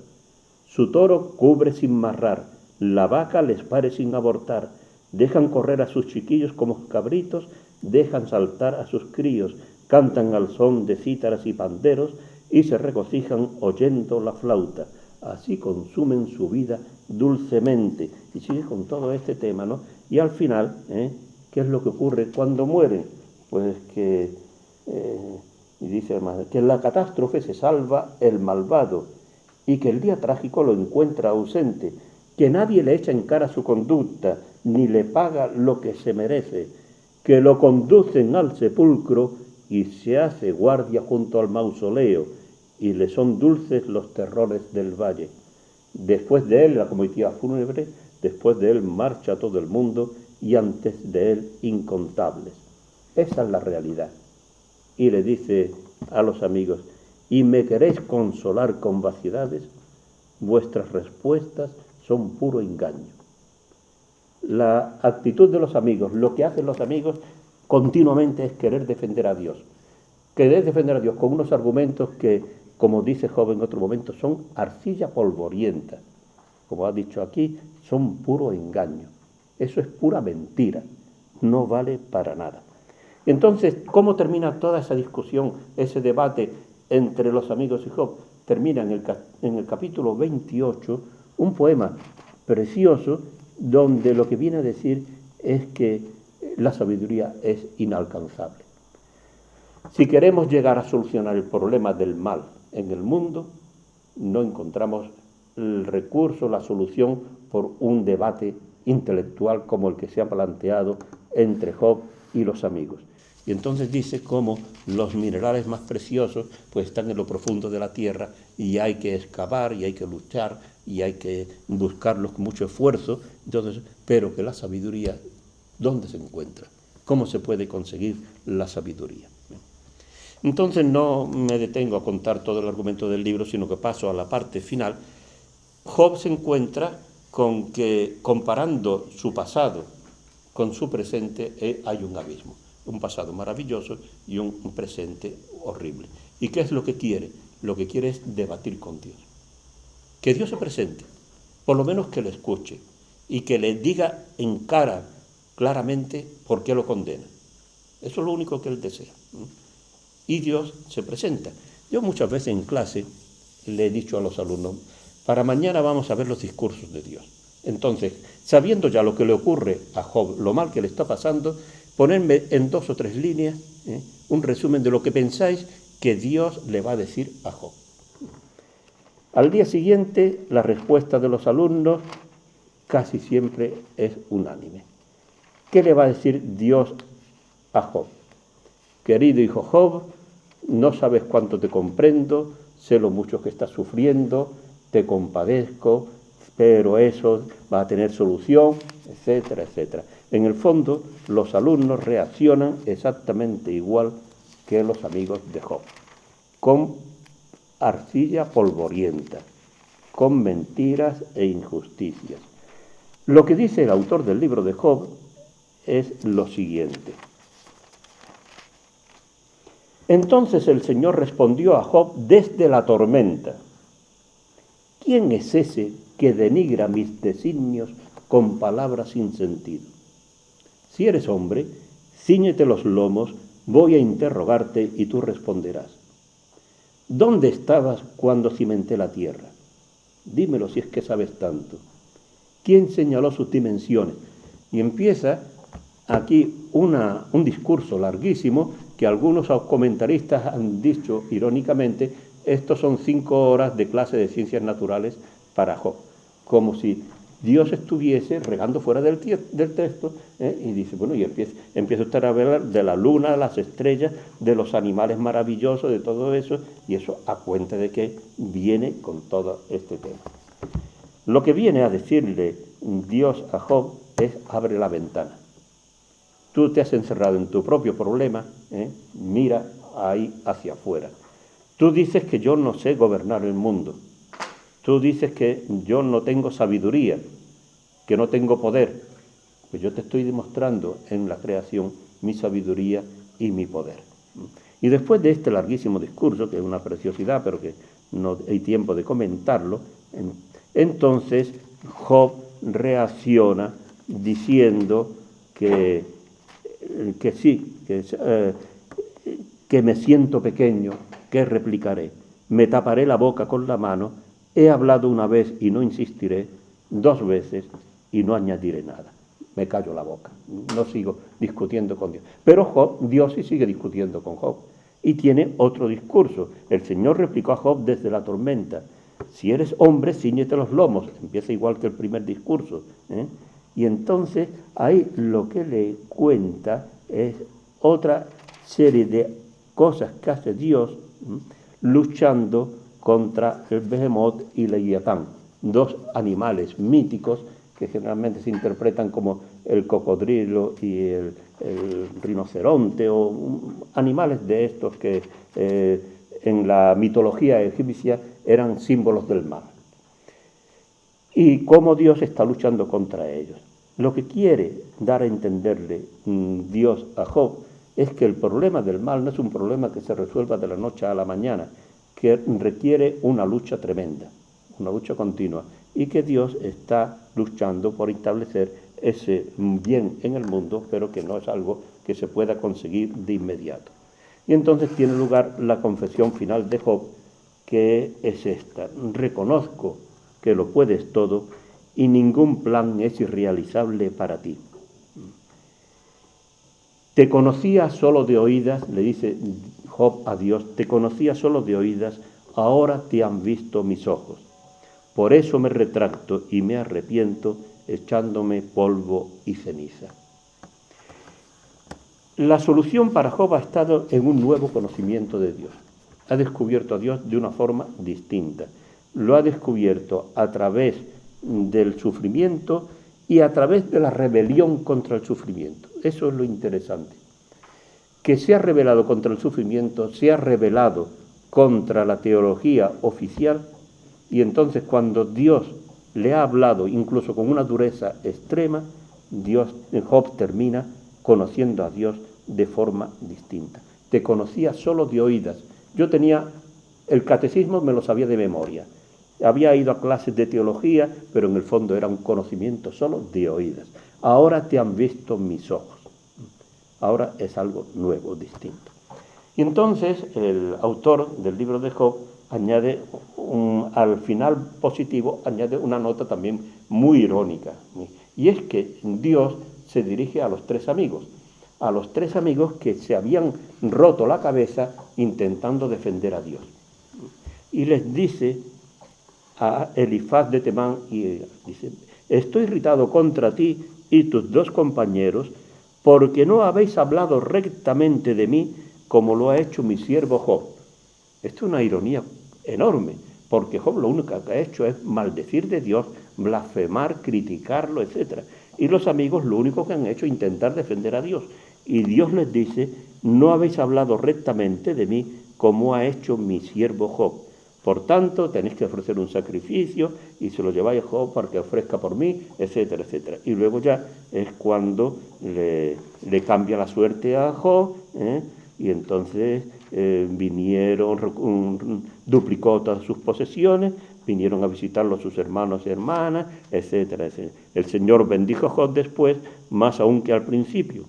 Su toro cubre sin marrar, la vaca les pare sin abortar. Dejan correr a sus chiquillos como cabritos, dejan saltar a sus críos, cantan al son de cítaras y panderos y se regocijan oyendo la flauta. Así consumen su vida dulcemente. Y sigue con todo este tema, ¿no? Y al final, ¿qué es lo que ocurre cuando mueren? Pues que, y dice además, que en la catástrofe se salva el malvado y que el día trágico lo encuentra ausente, que nadie le echa en cara su conducta, ni le paga lo que se merece, que lo conducen al sepulcro y se hace guardia junto al mausoleo, y le son dulces los terrores del valle. Después de él, la comitiva fúnebre, después de él marcha todo el mundo, y antes de él incontables. Esa es la realidad. Y le dice a los amigos, ¿y me queréis consolar con vaciedades? Vuestras respuestas son puro engaño. La actitud de los amigos, lo que hacen los amigos continuamente es querer defender a Dios. Querer defender a Dios con unos argumentos que como dice Job en otro momento, son arcilla polvorienta. Como ha dicho aquí, son puro engaño. Eso es pura mentira, no vale para nada. Entonces, ¿cómo termina toda esa discusión, ese debate entre los amigos y Job? Termina en el capítulo 28 un poema precioso donde lo que viene a decir es que la sabiduría es inalcanzable. Si queremos llegar a solucionar el problema del mal en el mundo, no encontramos el recurso, la solución por un debate intelectual como el que se ha planteado entre Job y los amigos. Y entonces dice cómo los minerales más preciosos pues están en lo profundo de la tierra y hay que excavar y hay que luchar y hay que buscarlos con mucho esfuerzo. Entonces, pero que la sabiduría, ¿dónde se encuentra? ¿Cómo se puede conseguir la sabiduría? Entonces no me detengo a contar todo el argumento del libro, sino que paso a la parte final. Job se encuentra con que, comparando su pasado con su presente, hay un abismo. Un pasado maravilloso y un presente horrible. ¿Y qué es lo que quiere? Lo que quiere es debatir con Dios. Que Dios se presente, por lo menos que lo escuche y que le diga en cara claramente por qué lo condena. Eso es lo único que él desea. Y Dios se presenta. Yo muchas veces en clase le he dicho a los alumnos, para mañana vamos a ver los discursos de Dios. Entonces, sabiendo ya lo que le ocurre a Job, lo mal que le está pasando, ponerme en 2 o 3 líneas un resumen de lo que pensáis que Dios le va a decir a Job. Al día siguiente, la respuesta de los alumnos casi siempre es unánime. ¿Qué le va a decir Dios a Job? Querido hijo Job, no sabes cuánto te comprendo, sé lo mucho que estás sufriendo, te compadezco, pero eso va a tener solución, etcétera, etcétera. En el fondo, los alumnos reaccionan exactamente igual que los amigos de Job, con arcilla polvorienta, con mentiras e injusticias. Lo que dice el autor del libro de Job es lo siguiente. Entonces el Señor respondió a Job desde la tormenta. ¿Quién es ese que denigra mis designios con palabras sin sentido? Si eres hombre, cíñete los lomos, voy a interrogarte y tú responderás. ¿Dónde estabas cuando cimenté la tierra? Dímelo si es que sabes tanto. ¿Quién señaló sus dimensiones? Y empieza aquí un discurso larguísimo que algunos comentaristas han dicho irónicamente, estos son 5 horas de clase de ciencias naturales para Job, como si Dios estuviese regando fuera del texto y dice, bueno, y empieza usted a ver de la luna, las estrellas, de los animales maravillosos, de todo eso, y eso a cuenta de que viene con todo este tema. Lo que viene a decirle Dios a Job es, abre la ventana. Tú te has encerrado en tu propio problema, mira ahí hacia afuera. Tú dices que yo no sé gobernar el mundo. Tú dices que yo no tengo sabiduría, que no tengo poder. Pues yo te estoy demostrando en la creación mi sabiduría y mi poder. Y después de este larguísimo discurso, que es una preciosidad, pero que no hay tiempo de comentarlo, entonces Job reacciona diciendo que sí, que me siento pequeño, que replicaré. Me taparé la boca con la mano, he hablado una vez y no insistiré, 2 veces y no añadiré nada. Me callo la boca, no sigo discutiendo con Dios. Pero Dios sí sigue discutiendo con Job y tiene otro discurso. El Señor replicó a Job desde la tormenta. Si eres hombre, cíñete los lomos. Empieza igual que el primer discurso. Y entonces ahí lo que le cuenta es otra serie de cosas que hace Dios luchando contra el Behemoth y Leviatán, 2 animales míticos que generalmente se interpretan como el cocodrilo y el rinoceronte, o animales de estos que en la mitología egipcia eran símbolos del mal. Y cómo Dios está luchando contra ellos. Lo que quiere dar a entenderle Dios a Job es que el problema del mal no es un problema que se resuelva de la noche a la mañana, que requiere una lucha tremenda, una lucha continua, y que Dios está luchando por establecer ese bien en el mundo, pero que no es algo que se pueda conseguir de inmediato. Y entonces tiene lugar la confesión final de Job, que es esta: reconozco que lo puedes todo y ningún plan es irrealizable para ti. Te conocía solo de oídas, le dice Job a Dios, te conocía solo de oídas, ahora te han visto mis ojos. Por eso me retracto y me arrepiento, echándome polvo y ceniza. La solución para Job ha estado en un nuevo conocimiento de Dios. Ha descubierto a Dios de una forma distinta. Lo ha descubierto a través del sufrimiento y a través de la rebelión contra el sufrimiento. Eso es lo interesante. Que se ha rebelado contra el sufrimiento, se ha rebelado contra la teología oficial, y entonces cuando Dios le ha hablado, incluso con una dureza extrema, Job termina conociendo a Dios de forma distinta. Te conocía solo de oídas. Yo tenía el catecismo, me lo sabía de memoria. Había ido a clases de teología, pero en el fondo era un conocimiento solo de oídas. Ahora te han visto mis ojos. Ahora es algo nuevo, distinto. Y entonces el autor del libro de Job añade, al final positivo, añade una nota también muy irónica. Y es que Dios se dirige a los tres amigos que se habían roto la cabeza intentando defender a Dios. Y les dice a Elifaz de Temán, y dice: estoy irritado contra ti y tus dos compañeros, porque no habéis hablado rectamente de mí como lo ha hecho mi siervo Job. Esto es una ironía enorme, porque Job lo único que ha hecho es maldecir de Dios, blasfemar, criticarlo, etc. Y los amigos lo único que han hecho es intentar defender a Dios. Y Dios les dice: no habéis hablado rectamente de mí como ha hecho mi siervo Job. Por tanto, tenéis que ofrecer un sacrificio y se lo lleváis a Job para que ofrezca por mí, etcétera, etcétera. Y luego ya es cuando le cambia la suerte a Job, y entonces duplicó todas sus posesiones, vinieron a visitarlo sus hermanos y hermanas, etcétera, etcétera. El Señor bendijo a Job después, más aún que al principio.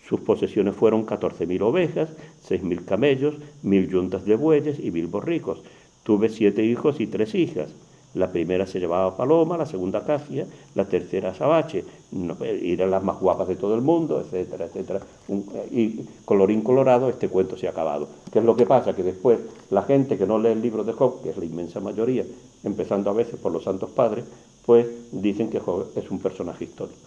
Sus posesiones fueron 14.000 ovejas, 6.000 camellos, 1.000 yuntas de bueyes y 1.000 borricos. Tuve 7 hijos y 3 hijas. La primera se llamaba Paloma, la segunda Casia, la tercera Azabache. Eran las más guapas de todo el mundo, etcétera, etcétera. Y colorín colorado, este cuento se ha acabado. ¿Qué es lo que pasa? Que después la gente que no lee el libro de Job, que es la inmensa mayoría, empezando a veces por los santos padres, pues dicen que Job es un personaje histórico.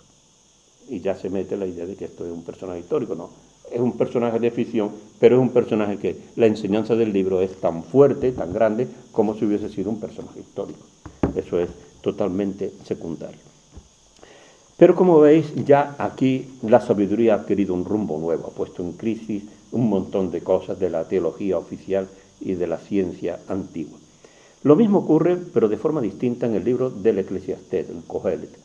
Y ya se mete la idea de que esto es un personaje histórico. No, es un personaje de ficción, pero es un personaje que la enseñanza del libro es tan fuerte, tan grande, como si hubiese sido un personaje histórico. Eso es totalmente secundario. Pero como veis, ya aquí la sabiduría ha adquirido un rumbo nuevo, ha puesto en crisis un montón de cosas de la teología oficial y de la ciencia antigua. Lo mismo ocurre, pero de forma distinta, en el libro del Eclesiastés, el Cogelet.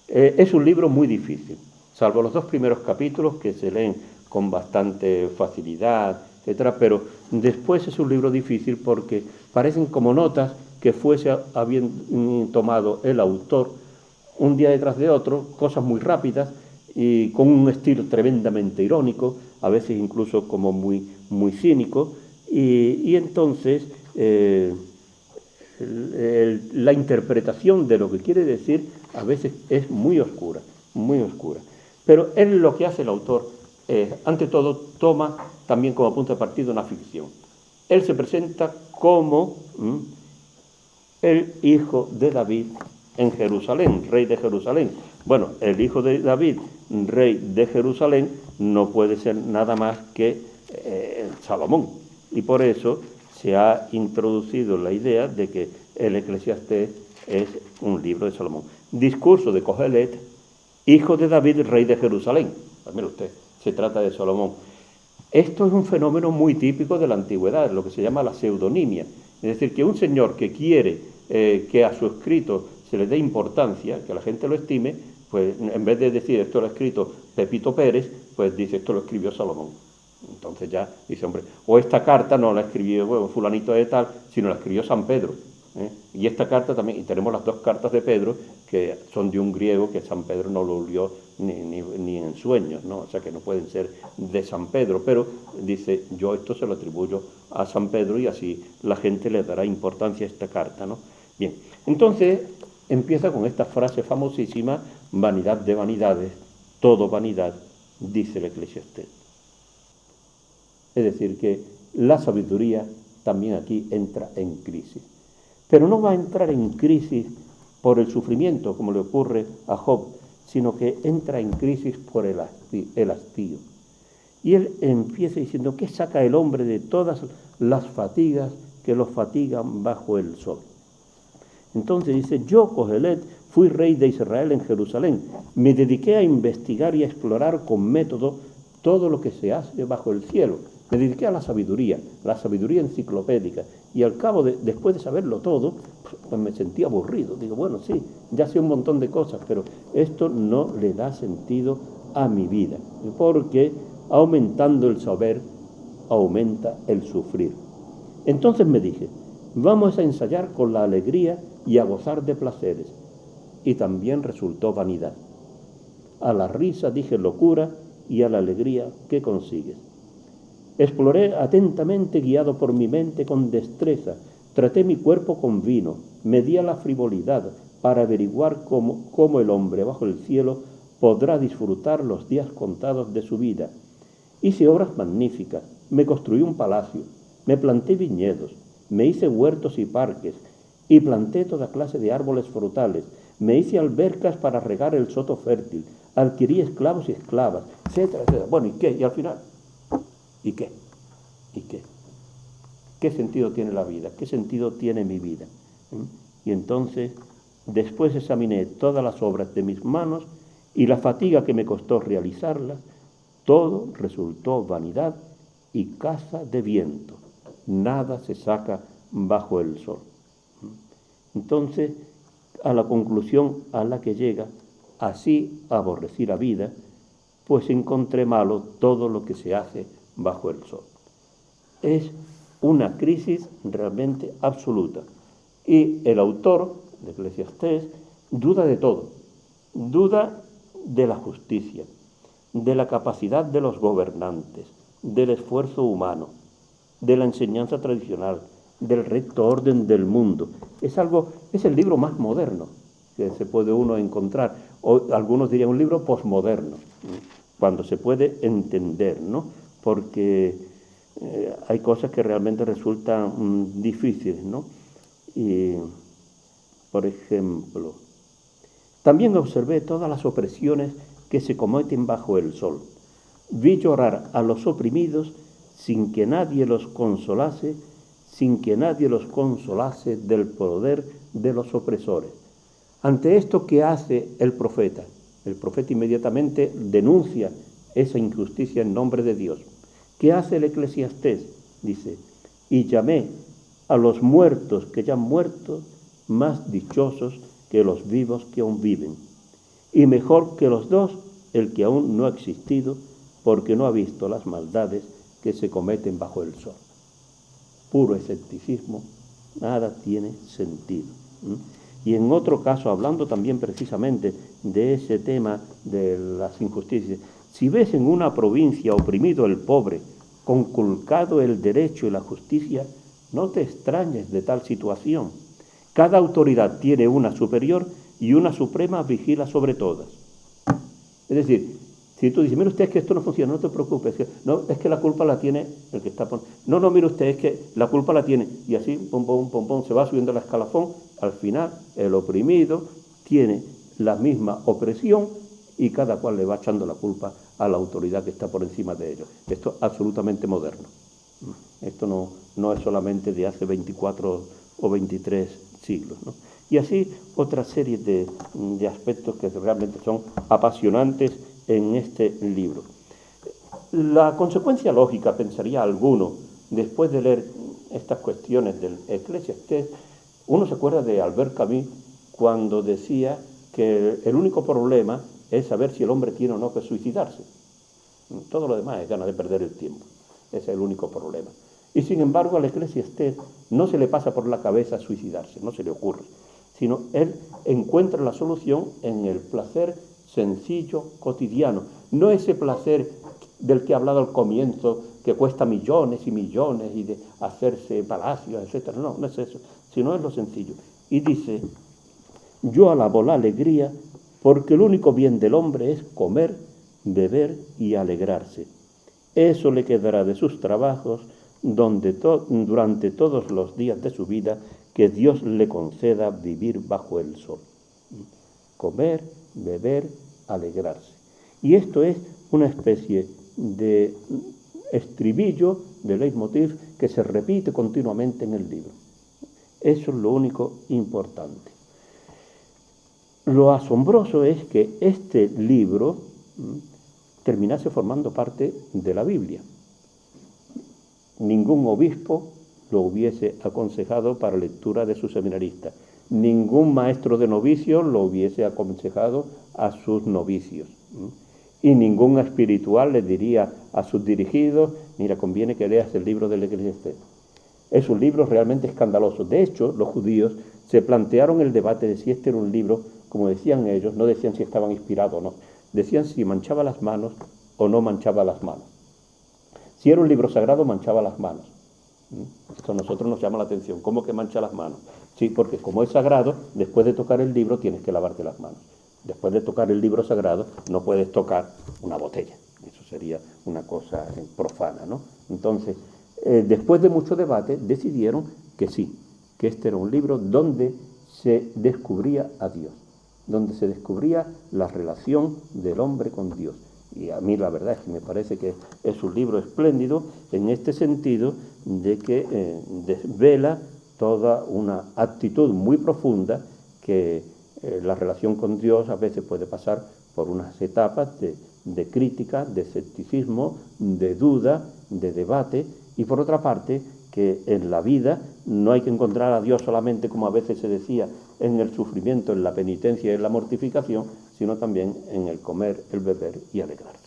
Es un libro muy difícil, salvo los 2 primeros capítulos que se leen con bastante facilidad, etcétera, pero después es un libro difícil porque parecen como notas que fuese habiendo tomado el autor un día detrás de otro, cosas muy rápidas y con un estilo tremendamente irónico, a veces incluso como muy, muy cínico, y entonces la interpretación de lo que quiere decir a veces es muy oscura, muy oscura. Pero él, lo que hace el autor, ante todo, toma también como punto de partida una ficción. Él se presenta como el hijo de David en Jerusalén, rey de Jerusalén. Bueno, el hijo de David, rey de Jerusalén, no puede ser nada más que Salomón. Y por eso se ha introducido la idea de que el Eclesiastés es un libro de Salomón. Discurso de Cogelet, hijo de David, rey de Jerusalén. Pues mire usted, se trata de Salomón. Esto es un fenómeno muy típico de la antigüedad, lo que se llama la pseudonimia. Es decir, que un señor que quiere que a su escrito se le dé importancia, que la gente lo estime, pues en vez de decir esto lo ha escrito Pepito Pérez, pues dice esto lo escribió Salomón. Entonces ya dice, hombre, o esta carta no la escribió fulanito de tal, sino la escribió San Pedro. Y esta carta también, y tenemos las dos cartas de Pedro, que son de un griego que San Pedro no lo leyó ni en sueños, ¿no? O sea que no pueden ser de San Pedro, pero dice, yo esto se lo atribuyo a San Pedro y así la gente le dará importancia a esta carta, ¿no? Bien, entonces empieza con esta frase famosísima, vanidad de vanidades, todo vanidad, dice el Eclesiastés. Es decir, que la sabiduría también aquí entra en crisis. Pero no va a entrar en crisis por el sufrimiento, como le ocurre a Job, sino que entra en crisis por el hastío. Y él empieza diciendo, ¿qué saca el hombre de todas las fatigas que los fatigan bajo el sol? Entonces dice, yo, Cogelet, fui rey de Israel en Jerusalén. Me dediqué a investigar y a explorar con método todo lo que se hace bajo el cielo. Me dediqué a la sabiduría enciclopédica. Y al cabo, después de saberlo todo, pues me sentí aburrido. Digo, bueno, sí, ya sé un montón de cosas, pero esto no le da sentido a mi vida. Porque aumentando el saber, aumenta el sufrir. Entonces me dije, vamos a ensayar con la alegría y a gozar de placeres. Y también resultó vanidad. A la risa dije locura y a la alegría, ¿qué consigues? Exploré atentamente, guiado por mi mente con destreza. Traté mi cuerpo con vino, medí a la frivolidad para averiguar cómo el hombre bajo el cielo podrá disfrutar los días contados de su vida. Hice obras magníficas, me construí un palacio, me planté viñedos, me hice huertos y parques, y planté toda clase de árboles frutales, me hice albercas para regar el soto fértil, adquirí esclavos y esclavas, etcétera, etcétera. Bueno, ¿y qué? Y al final, ¿y qué? ¿Y qué? ¿Qué sentido tiene la vida? ¿Qué sentido tiene mi vida? Y entonces, después examiné todas las obras de mis manos y la fatiga que me costó realizarlas, todo resultó vanidad y caza de viento. Nada se saca bajo el sol. Entonces, a la conclusión a la que llega, así aborrecí la vida, pues encontré malo todo lo que se hace bajo el sol. Es una crisis realmente absoluta. Y el autor de Eclesiastés duda de todo. Duda de la justicia, de la capacidad de los gobernantes, del esfuerzo humano, de la enseñanza tradicional, del recto orden del mundo. Es el libro más moderno que se puede uno encontrar, o algunos dirían un libro posmoderno, cuando se puede entender, ¿no? Porque hay cosas que realmente resultan difíciles, ¿no? Y, por ejemplo, también observé todas las opresiones que se cometen bajo el sol. Vi llorar a los oprimidos sin que nadie los consolase, del poder de los opresores. Ante esto, ¿qué hace el profeta? El profeta inmediatamente denuncia esa injusticia en nombre de Dios. ¿Qué hace el Eclesiastés? Dice, y llamé a los muertos que ya han muerto más dichosos que los vivos que aún viven. Y mejor que los dos, el que aún no ha existido, porque no ha visto las maldades que se cometen bajo el sol. Puro escepticismo, nada tiene sentido. Y en otro caso, hablando también precisamente de ese tema de las injusticias, si ves en una provincia oprimido el pobre, conculcado el derecho y la justicia, no te extrañes de tal situación. Cada autoridad tiene una superior y una suprema vigila sobre todas. Es decir, si tú dices, mire usted, es que esto no funciona, no te preocupes, es que la culpa la tiene el que está poniendo. No, mire usted, es que la culpa la tiene. Y así, se va subiendo el escalafón. Al final, el oprimido tiene la misma opresión y cada cual le va echando la culpa a la autoridad que está por encima de ellos. Esto es absolutamente moderno. Esto no es solamente de hace 24 o 23 siglos, ¿no? Y así otra serie de aspectos que realmente son apasionantes en este libro. La consecuencia lógica, pensaría alguno, después de leer estas cuestiones del Eclesiastés, uno se acuerda de Albert Camus cuando decía que el único problema es saber si el hombre tiene o no que suicidarse. Todo lo demás es ganas de perder el tiempo. Ese es el único problema. Y sin embargo al Eclesiastés no se le pasa por la cabeza suicidarse, no se le ocurre, sino él encuentra la solución en el placer sencillo, cotidiano, no ese placer del que he hablado al comienzo, que cuesta millones y millones y de hacerse palacios, etc. No, no es eso, sino es lo sencillo. Y dice, yo alabo la alegría porque el único bien del hombre es comer, beber y alegrarse. Eso le quedará de sus trabajos durante todos los días de su vida que Dios le conceda vivir bajo el sol. Comer, beber, alegrarse. Y esto es una especie de estribillo, de leitmotiv, que se repite continuamente en el libro. Eso es lo único importante. Lo asombroso es que este libro terminase formando parte de la Biblia. Ningún obispo lo hubiese aconsejado para lectura de sus seminaristas. Ningún maestro de novicios lo hubiese aconsejado a sus novicios. Y ningún espiritual le diría a sus dirigidos, mira, conviene que leas el libro del Eclesiastés. Es un libro realmente escandaloso. De hecho, los judíos se plantearon el debate de si este era un libro, como decían ellos, no decían si estaban inspirados o no, decían si manchaba las manos o no manchaba las manos. Si era un libro sagrado, manchaba las manos. Esto a nosotros nos llama la atención. ¿Cómo que mancha las manos? Sí, porque como es sagrado, después de tocar el libro tienes que lavarte las manos. Después de tocar el libro sagrado no puedes tocar una botella. Eso sería una cosa profana, ¿no? Entonces, después de mucho debate, decidieron que sí, que este era un libro donde se descubría a Dios, donde se descubría la relación del hombre con Dios. Y a mí la verdad es que me parece que es un libro espléndido en este sentido de que desvela toda una actitud muy profunda que la relación con Dios a veces puede pasar por unas etapas de crítica, de escepticismo, de duda, de debate, y por otra parte que en la vida no hay que encontrar a Dios solamente, como a veces se decía, en el sufrimiento, en la penitencia y en la mortificación, sino también en el comer, el beber y alegrarse.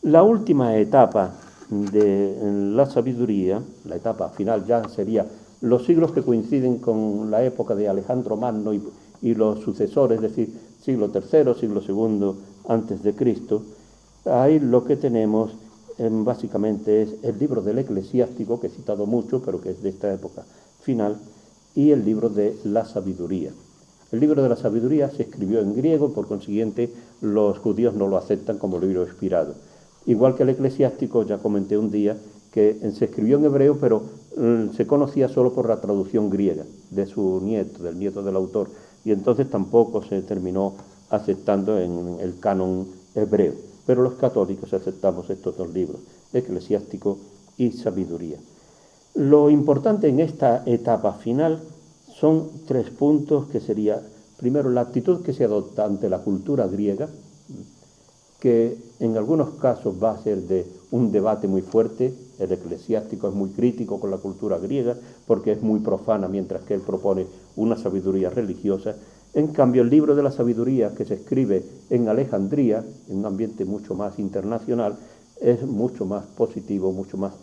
La última etapa de la sabiduría, la etapa final ya sería los siglos que coinciden con la época de Alejandro Magno y los sucesores, es decir, siglo III, siglo II antes de Cristo. Ahí lo que tenemos básicamente es el libro del Eclesiástico, que he citado mucho, pero que es de esta época final, y el libro de la sabiduría. El libro de la sabiduría se escribió en griego, por consiguiente los judíos no lo aceptan como libro inspirado. Igual que el Eclesiástico, ya comenté un día, que se escribió en hebreo, pero se conocía solo por la traducción griega de su nieto, del nieto del autor, y entonces tampoco se terminó aceptando en el canon hebreo. Pero los católicos aceptamos estos dos libros, Eclesiástico y Sabiduría. Lo importante en esta etapa final son 3 puntos, que sería, primero, la actitud que se adopta ante la cultura griega, que en algunos casos va a ser de un debate muy fuerte. El Eclesiástico es muy crítico con la cultura griega porque es muy profana, mientras que él propone una sabiduría religiosa. En cambio, el libro de la sabiduría, que se escribe en Alejandría, en un ambiente mucho más internacional, es mucho más positivo, mucho más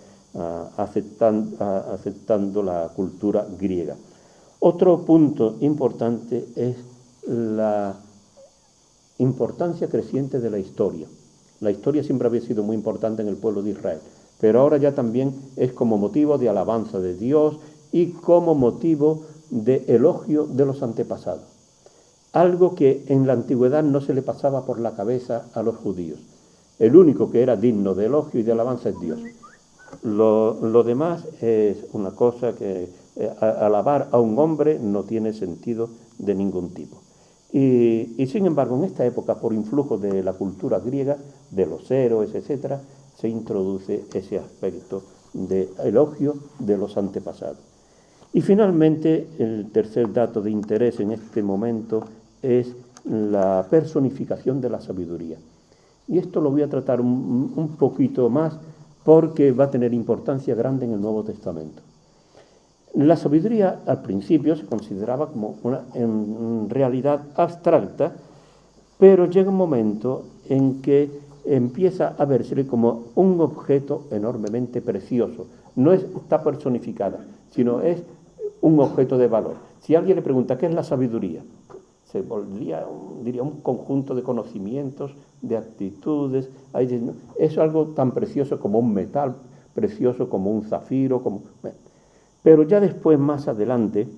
aceptando la cultura griega. Otro punto importante es la importancia creciente de la historia. La historia siempre había sido muy importante en el pueblo de Israel, pero ahora ya también es como motivo de alabanza de Dios y como motivo de elogio de los antepasados. Algo que en la antigüedad no se le pasaba por la cabeza a los judíos. El único que era digno de elogio y de alabanza es Dios. Lo demás es una cosa que alabar a un hombre no tiene sentido de ningún tipo. Y sin embargo, en esta época, por influjo de la cultura griega, de los héroes, etc., se introduce ese aspecto de elogio de los antepasados. Y finalmente, el tercer dato de interés en este momento es la personificación de la sabiduría. Y esto lo voy a tratar un poquito más porque va a tener importancia grande en el Nuevo Testamento. La sabiduría al principio se consideraba como una en realidad abstracta, pero llega un momento en que empieza a verse como un objeto enormemente precioso. No está personificada, sino es un objeto de valor. Si alguien le pregunta ¿qué es la sabiduría?, se diría un conjunto de conocimientos, de actitudes. Es algo tan precioso como un metal, precioso como un zafiro. Pero ya después, más adelante,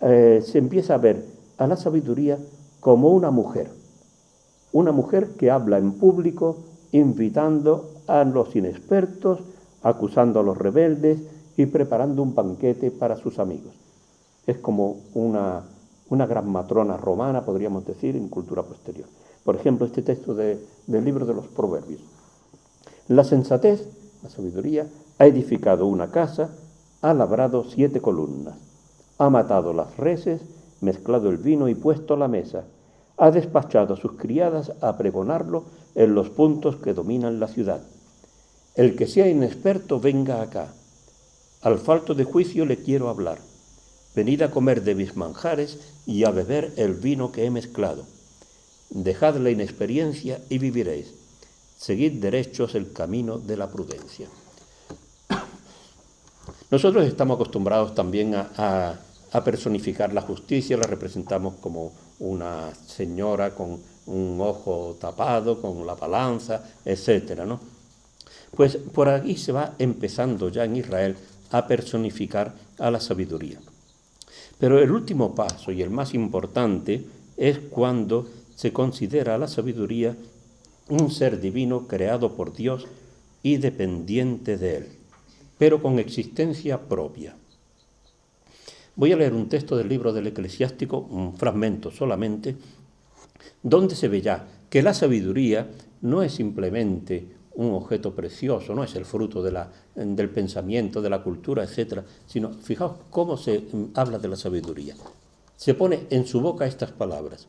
se empieza a ver a la sabiduría como una mujer que habla en público, invitando a los inexpertos, acusando a los rebeldes y preparando un banquete para sus amigos. Es como una gran matrona romana, podríamos decir, en cultura posterior. Por ejemplo, este texto del libro de los Proverbios. La sensatez, la sabiduría, ha edificado una casa, ha labrado 7 columnas, ha matado las reses, mezclado el vino y puesto la mesa, ha despachado a sus criadas a pregonarlo en los puntos que dominan la ciudad. El que sea inexperto, venga acá. Al falto de juicio le quiero hablar. Venid a comer de mis manjares y a beber el vino que he mezclado. Dejad la inexperiencia y viviréis. Seguid derechos el camino de la prudencia. Nosotros estamos acostumbrados también a personificar la justicia, la representamos como una señora con un ojo tapado, con la balanza, etcétera, ¿no? Pues por aquí se va empezando ya en Israel a personificar a la sabiduría. Pero el último paso y el más importante es cuando se considera a la sabiduría un ser divino creado por Dios y dependiente de Él, pero con existencia propia. Voy a leer un texto del libro del Eclesiástico, un fragmento solamente, donde se ve ya que la sabiduría no es simplemente un objeto precioso, no es el fruto del pensamiento, de la cultura, etc., sino, fijaos cómo se habla de la sabiduría. Se pone en su boca estas palabras: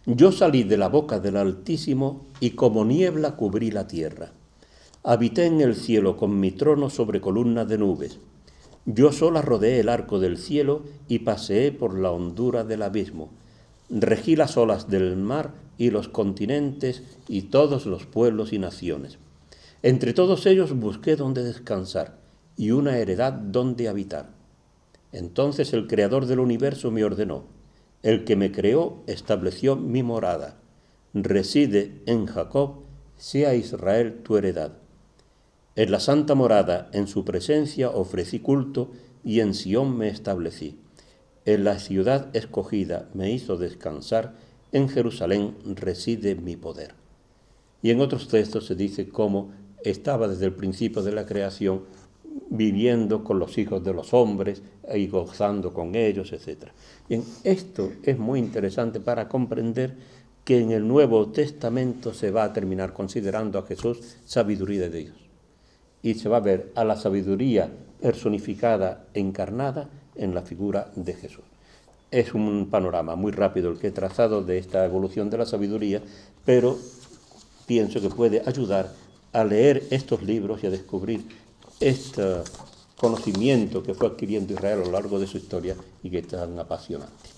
yo salí de la boca del Altísimo y como niebla cubrí la tierra. Habité en el cielo con mi trono sobre columnas de nubes. Yo sola rodeé el arco del cielo y paseé por la hondura del abismo. Regí las olas del mar y los continentes y todos los pueblos y naciones. Entre todos ellos busqué donde descansar y una heredad donde habitar. Entonces el Creador del universo me ordenó: el que me creó estableció mi morada. Reside en Jacob, sea Israel tu heredad. En la santa morada, en su presencia ofrecí culto y en Sión me establecí. En la ciudad escogida me hizo descansar, en Jerusalén reside mi poder. Y en otros textos se dice cómo estaba desde el principio de la creación viviendo con los hijos de los hombres y gozando con ellos, etc. Bien, esto es muy interesante para comprender que en el Nuevo Testamento se va a terminar considerando a Jesús sabiduría de Dios. Y se va a ver a la sabiduría personificada, encarnada en la figura de Jesús. Es un panorama muy rápido el que he trazado de esta evolución de la sabiduría, pero pienso que puede ayudar a leer estos libros y a descubrir este conocimiento que fue adquiriendo Israel a lo largo de su historia y que es tan apasionante.